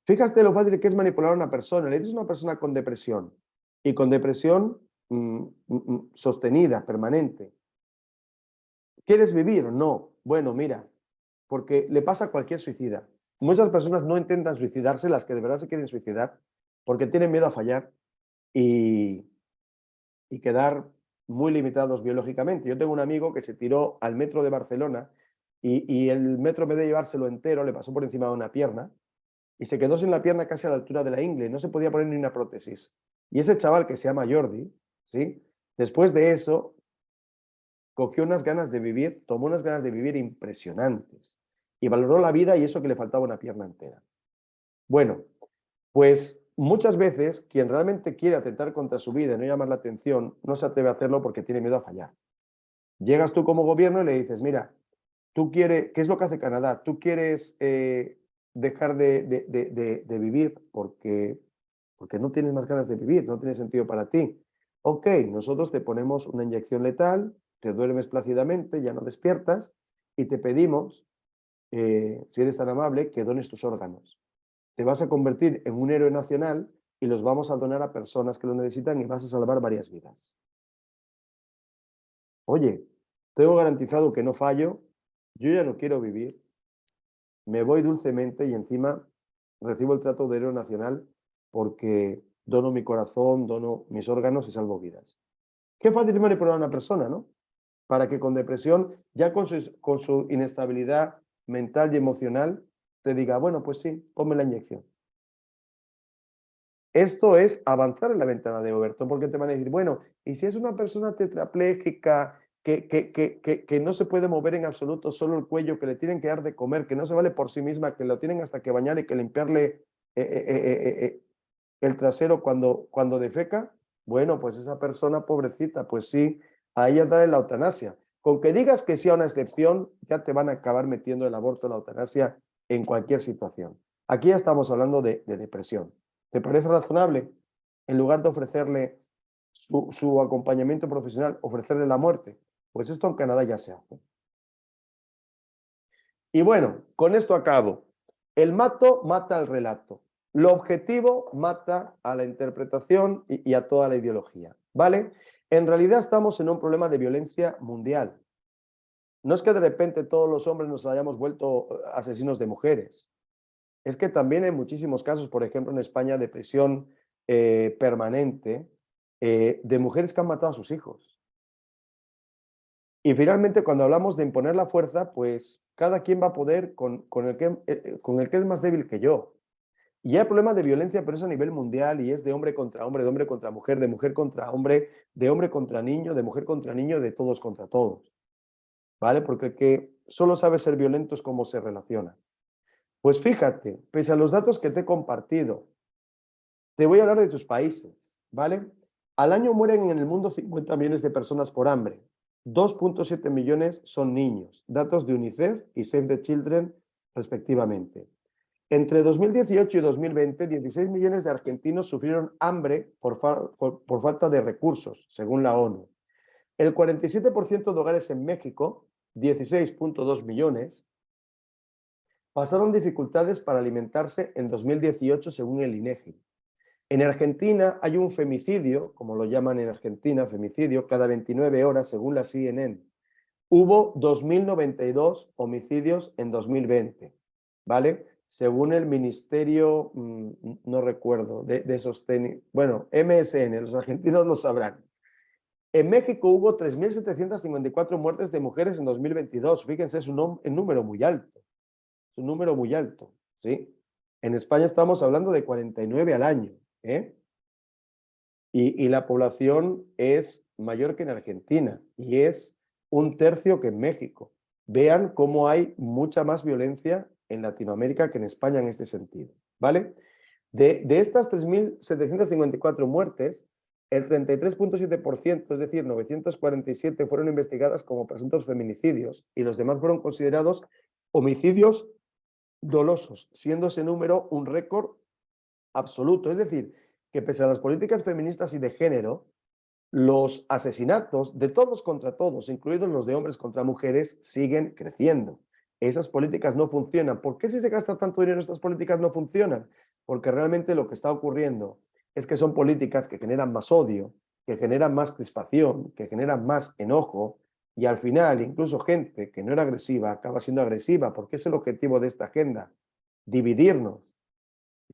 Fíjate lo fácil que es manipular a una persona. Le dices a una persona con depresión y con depresión sostenida, permanente. ¿Quieres vivir? No. Bueno, mira, porque le pasa a cualquier suicida. Muchas personas no intentan suicidarse, las que de verdad se quieren suicidar, porque tienen miedo a fallar y quedar muy limitados biológicamente. Yo tengo un amigo que se tiró al metro de Barcelona y el metro, en vez de llevárselo entero, le pasó por encima de una pierna y se quedó sin la pierna casi a la altura de la ingle, no se podía poner ni una prótesis. Y ese chaval que se llama Jordi, ¿sí? Después de eso, cogió unas ganas de vivir, tomó unas ganas de vivir impresionantes y valoró la vida y eso que le faltaba una pierna entera. Bueno, pues muchas veces quien realmente quiere atentar contra su vida y no llamar la atención, no se atreve a hacerlo porque tiene miedo a fallar. Llegas tú como gobierno y le dices, mira, tú quieres, ¿qué es lo que hace Canadá? Tú quieres dejar de vivir porque no tienes más ganas de vivir, no tiene sentido para ti. Ok, nosotros te ponemos una inyección letal, te duermes plácidamente, ya no despiertas y te pedimos, si eres tan amable, que dones tus órganos. Te vas a convertir en un héroe nacional y los vamos a donar a personas que lo necesitan y vas a salvar varias vidas. Oye, tengo garantizado que no fallo, yo ya no quiero vivir, me voy dulcemente y encima recibo el trato de héroe nacional porque dono mi corazón, dono mis órganos y salvo vidas. Qué fácil es manipular a una persona, ¿no? Para que con depresión, ya con su inestabilidad mental y emocional, te diga, bueno, pues sí, ponme la inyección. Esto es avanzar en la ventana de Overton, porque te van a decir, bueno, y si es una persona tetrapléjica que no se puede mover en absoluto, solo el cuello, que le tienen que dar de comer, que no se vale por sí misma, que lo tienen hasta que bañar y que limpiarle el trasero cuando defeca, bueno, pues esa persona pobrecita, pues sí, a ella darle la eutanasia. Con que digas que sí a una excepción, ya te van a acabar metiendo el aborto, la eutanasia en cualquier situación. Aquí ya estamos hablando de depresión. ¿Te parece razonable? En lugar de ofrecerle su acompañamiento profesional, ofrecerle la muerte. Pues esto en Canadá ya se hace. Y bueno, con esto acabo. El mato mata al relato. Lo objetivo mata a la interpretación y a toda la ideología. ¿Vale? En realidad estamos en un problema de violencia mundial. No es que de repente todos los hombres nos hayamos vuelto asesinos de mujeres. Es que también hay muchísimos casos, por ejemplo, en España, de prisión permanente de mujeres que han matado a sus hijos. Y finalmente, cuando hablamos de imponer la fuerza, pues cada quien va a poder con el que es más débil que yo. Y hay problemas de violencia, pero es a nivel mundial y es de hombre, de hombre contra mujer, de mujer contra hombre, de hombre contra niño, de mujer contra niño, de todos contra todos. ¿Vale? Porque el que solo sabe ser violento es cómo se relaciona. Pues fíjate, pese a los datos que te he compartido, te voy a hablar de tus países, ¿vale? Al año mueren en el mundo 50 millones de personas por hambre. 2,7 millones son niños, datos de UNICEF y Save the Children respectivamente. Entre 2018 y 2020, 16 millones de argentinos sufrieron hambre por falta de recursos, según la ONU. El 47% de hogares en México, 16,2 millones, pasaron dificultades para alimentarse en 2018, según el INEGI. En Argentina hay un femicidio, como lo llaman en Argentina, femicidio, cada 29 horas, según la CNN. Hubo 2.092 homicidios en 2020, ¿vale? Según el Ministerio, no recuerdo, de Sostenibilidad, bueno, MSN, los argentinos lo sabrán. En México hubo 3.754 muertes de mujeres en 2022. Fíjense, es un número muy alto. Es un número muy alto, ¿sí? En España estamos hablando de 49 al año, ¿eh? Y la población es mayor que en Argentina y es 1/3 que en México. Vean cómo hay mucha más violencia en Latinoamérica que en España en este sentido, ¿vale? De estas 3.754 muertes, el 33.7%, es decir, 947, fueron investigadas como presuntos feminicidios y los demás fueron considerados homicidios dolosos, siendo ese número un récord absoluto. Es decir, que pese a las políticas feministas y de género, los asesinatos de todos contra todos, incluidos los de hombres contra mujeres, siguen creciendo. Esas políticas no funcionan. ¿Por qué si se gasta tanto dinero estas políticas no funcionan? Porque realmente lo que está ocurriendo es que son políticas que generan más odio, que generan más crispación, que generan más enojo, y al final incluso gente que no era agresiva acaba siendo agresiva, porque es el objetivo de esta agenda: dividirnos,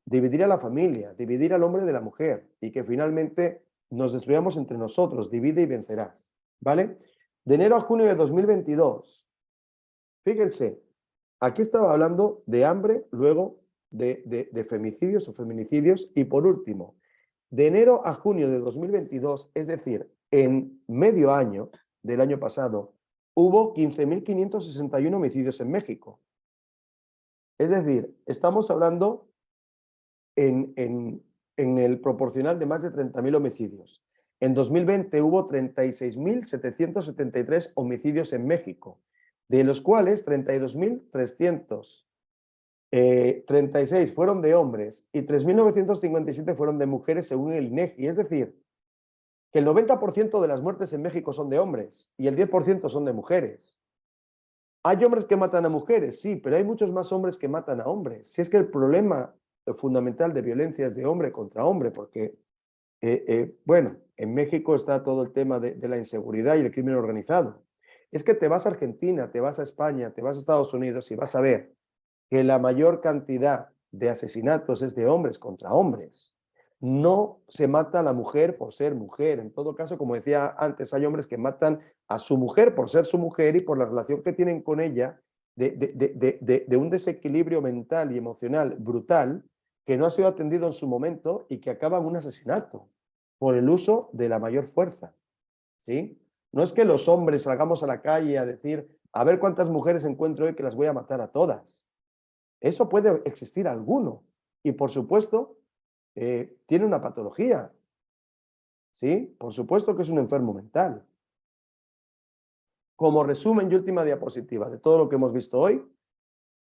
dividir a la familia, dividir al hombre de la mujer, y que finalmente nos destruyamos entre nosotros. Divide y vencerás, ¿vale? De enero a junio de 2022, fíjense, aquí estaba hablando de hambre, luego de femicidios o feminicidios, y por último, de enero a junio de 2022, es decir, en medio año del año pasado, hubo 15.561 homicidios en México. Es decir, estamos hablando en el proporcional de más de 30.000 homicidios. En 2020 hubo 36.773 homicidios en México, de los cuales 32.336 fueron de hombres y 3.957 fueron de mujeres, según el INEGI. Es decir, que el 90% de las muertes en México son de hombres y el 10% son de mujeres. ¿Hay hombres que matan a mujeres? Sí, pero hay muchos más hombres que matan a hombres. Si es que el problema fundamental de violencia es de hombre contra hombre, porque, bueno, en México está todo el tema de la inseguridad y el crimen organizado. Es que te vas a Argentina, te vas a España, te vas a Estados Unidos y vas a ver que la mayor cantidad de asesinatos es de hombres contra hombres. No se mata a la mujer por ser mujer. En todo caso, como decía antes, hay hombres que matan a su mujer por ser su mujer y por la relación que tienen con ella, de un desequilibrio mental y emocional brutal que no ha sido atendido en su momento y que acaba en un asesinato por el uso de la mayor fuerza, ¿sí? No es que los hombres salgamos a la calle a decir, a ver cuántas mujeres encuentro hoy que las voy a matar a todas. Eso puede existir alguno. Y por supuesto, tiene una patología. ¿Sí? Por supuesto que es un enfermo mental. Como resumen y última diapositiva de todo lo que hemos visto hoy,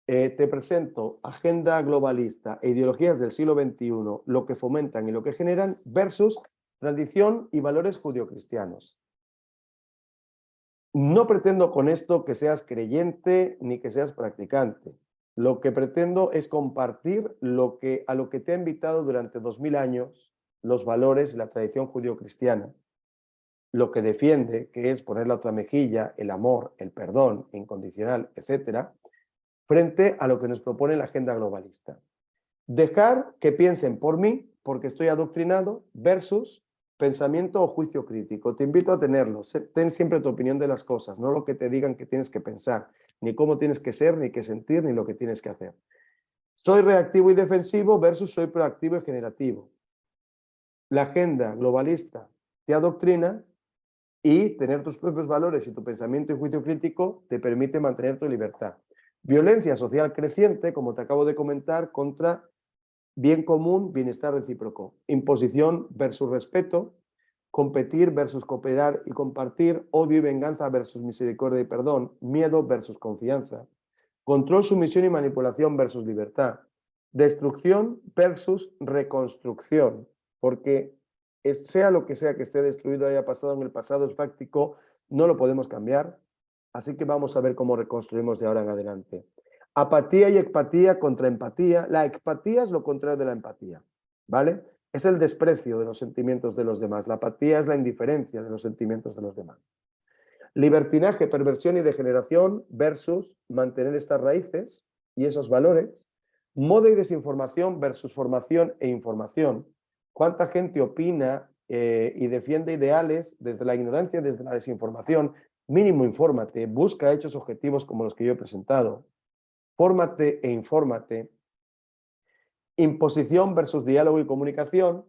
te presento agenda globalista e ideologías del siglo XXI, lo que fomentan y lo que generan, versus tradición y valores judio-cristianos. No pretendo con esto que seas creyente ni que seas practicante. Lo que pretendo es compartir a lo que te ha invitado durante 2000 años los valores y la tradición judío-cristiana. Lo que defiende, que es poner la otra mejilla, el amor, el perdón incondicional, etcétera, frente a lo que nos propone la agenda globalista. Dejar que piensen por mí, porque estoy adoctrinado, versus pensamiento o juicio crítico. Te invito a tenerlo. Ten siempre tu opinión de las cosas, no lo que te digan que tienes que pensar, ni cómo tienes que ser, ni qué sentir, ni lo que tienes que hacer. Soy reactivo y defensivo versus soy proactivo y generativo. La agenda globalista te adoctrina y tener tus propios valores y tu pensamiento y juicio crítico te permite mantener tu libertad. Violencia social creciente, como te acabo de comentar, contra bien común, bienestar recíproco. Imposición versus respeto, competir versus cooperar y compartir, odio y venganza versus misericordia y perdón, miedo versus confianza, control, sumisión y manipulación versus libertad, destrucción versus reconstrucción, porque sea lo que sea que esté destruido, haya pasado en el pasado, es fáctico, no lo podemos cambiar, así que vamos a ver cómo reconstruimos de ahora en adelante. Apatía y empatía contra empatía. La empatía es lo contrario de la empatía, ¿vale? Es el desprecio de los sentimientos de los demás. La apatía es la indiferencia de los sentimientos de los demás. Libertinaje, perversión y degeneración versus mantener estas raíces y esos valores. Moda y desinformación versus formación e información. ¿Cuánta gente opina y defiende ideales desde la ignorancia, desde la desinformación? Mínimo infórmate, busca hechos objetivos como los que yo he presentado. Fórmate e infórmate. Imposición versus diálogo y comunicación.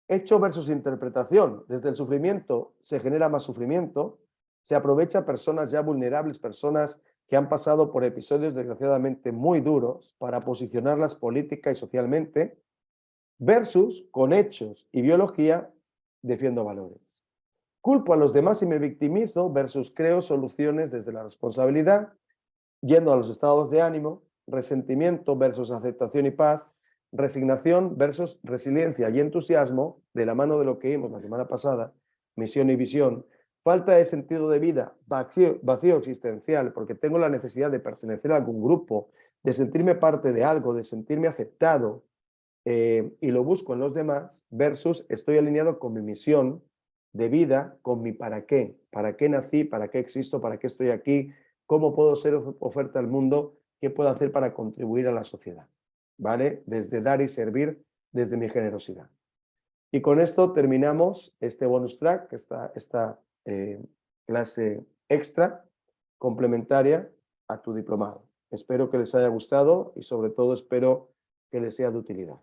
Hecho versus interpretación. Desde el sufrimiento se genera más sufrimiento. Se aprovecha a personas ya vulnerables, personas que han pasado por episodios desgraciadamente muy duros para posicionarlas política y socialmente. versus con hechos y biología defiendo valores. Culpo a los demás y me victimizo versus creo soluciones desde la responsabilidad, yendo a los estados de ánimo, resentimiento versus aceptación y paz, resignación versus resiliencia y entusiasmo, de la mano de lo que vimos la semana pasada, misión y visión, falta de sentido de vida, vacío existencial, porque tengo la necesidad de pertenecer a algún grupo, de sentirme parte de algo, de sentirme aceptado, y lo busco en los demás, versus estoy alineado con mi misión de vida, con mi para qué nací, para qué existo, para qué estoy aquí, cómo puedo ser oferta al mundo, qué puedo hacer para contribuir a la sociedad, ¿vale? Desde dar y servir, desde mi generosidad. Y con esto terminamos este bonus track, esta clase extra complementaria a tu diplomado. Espero que les haya gustado y sobre todo espero que les sea de utilidad.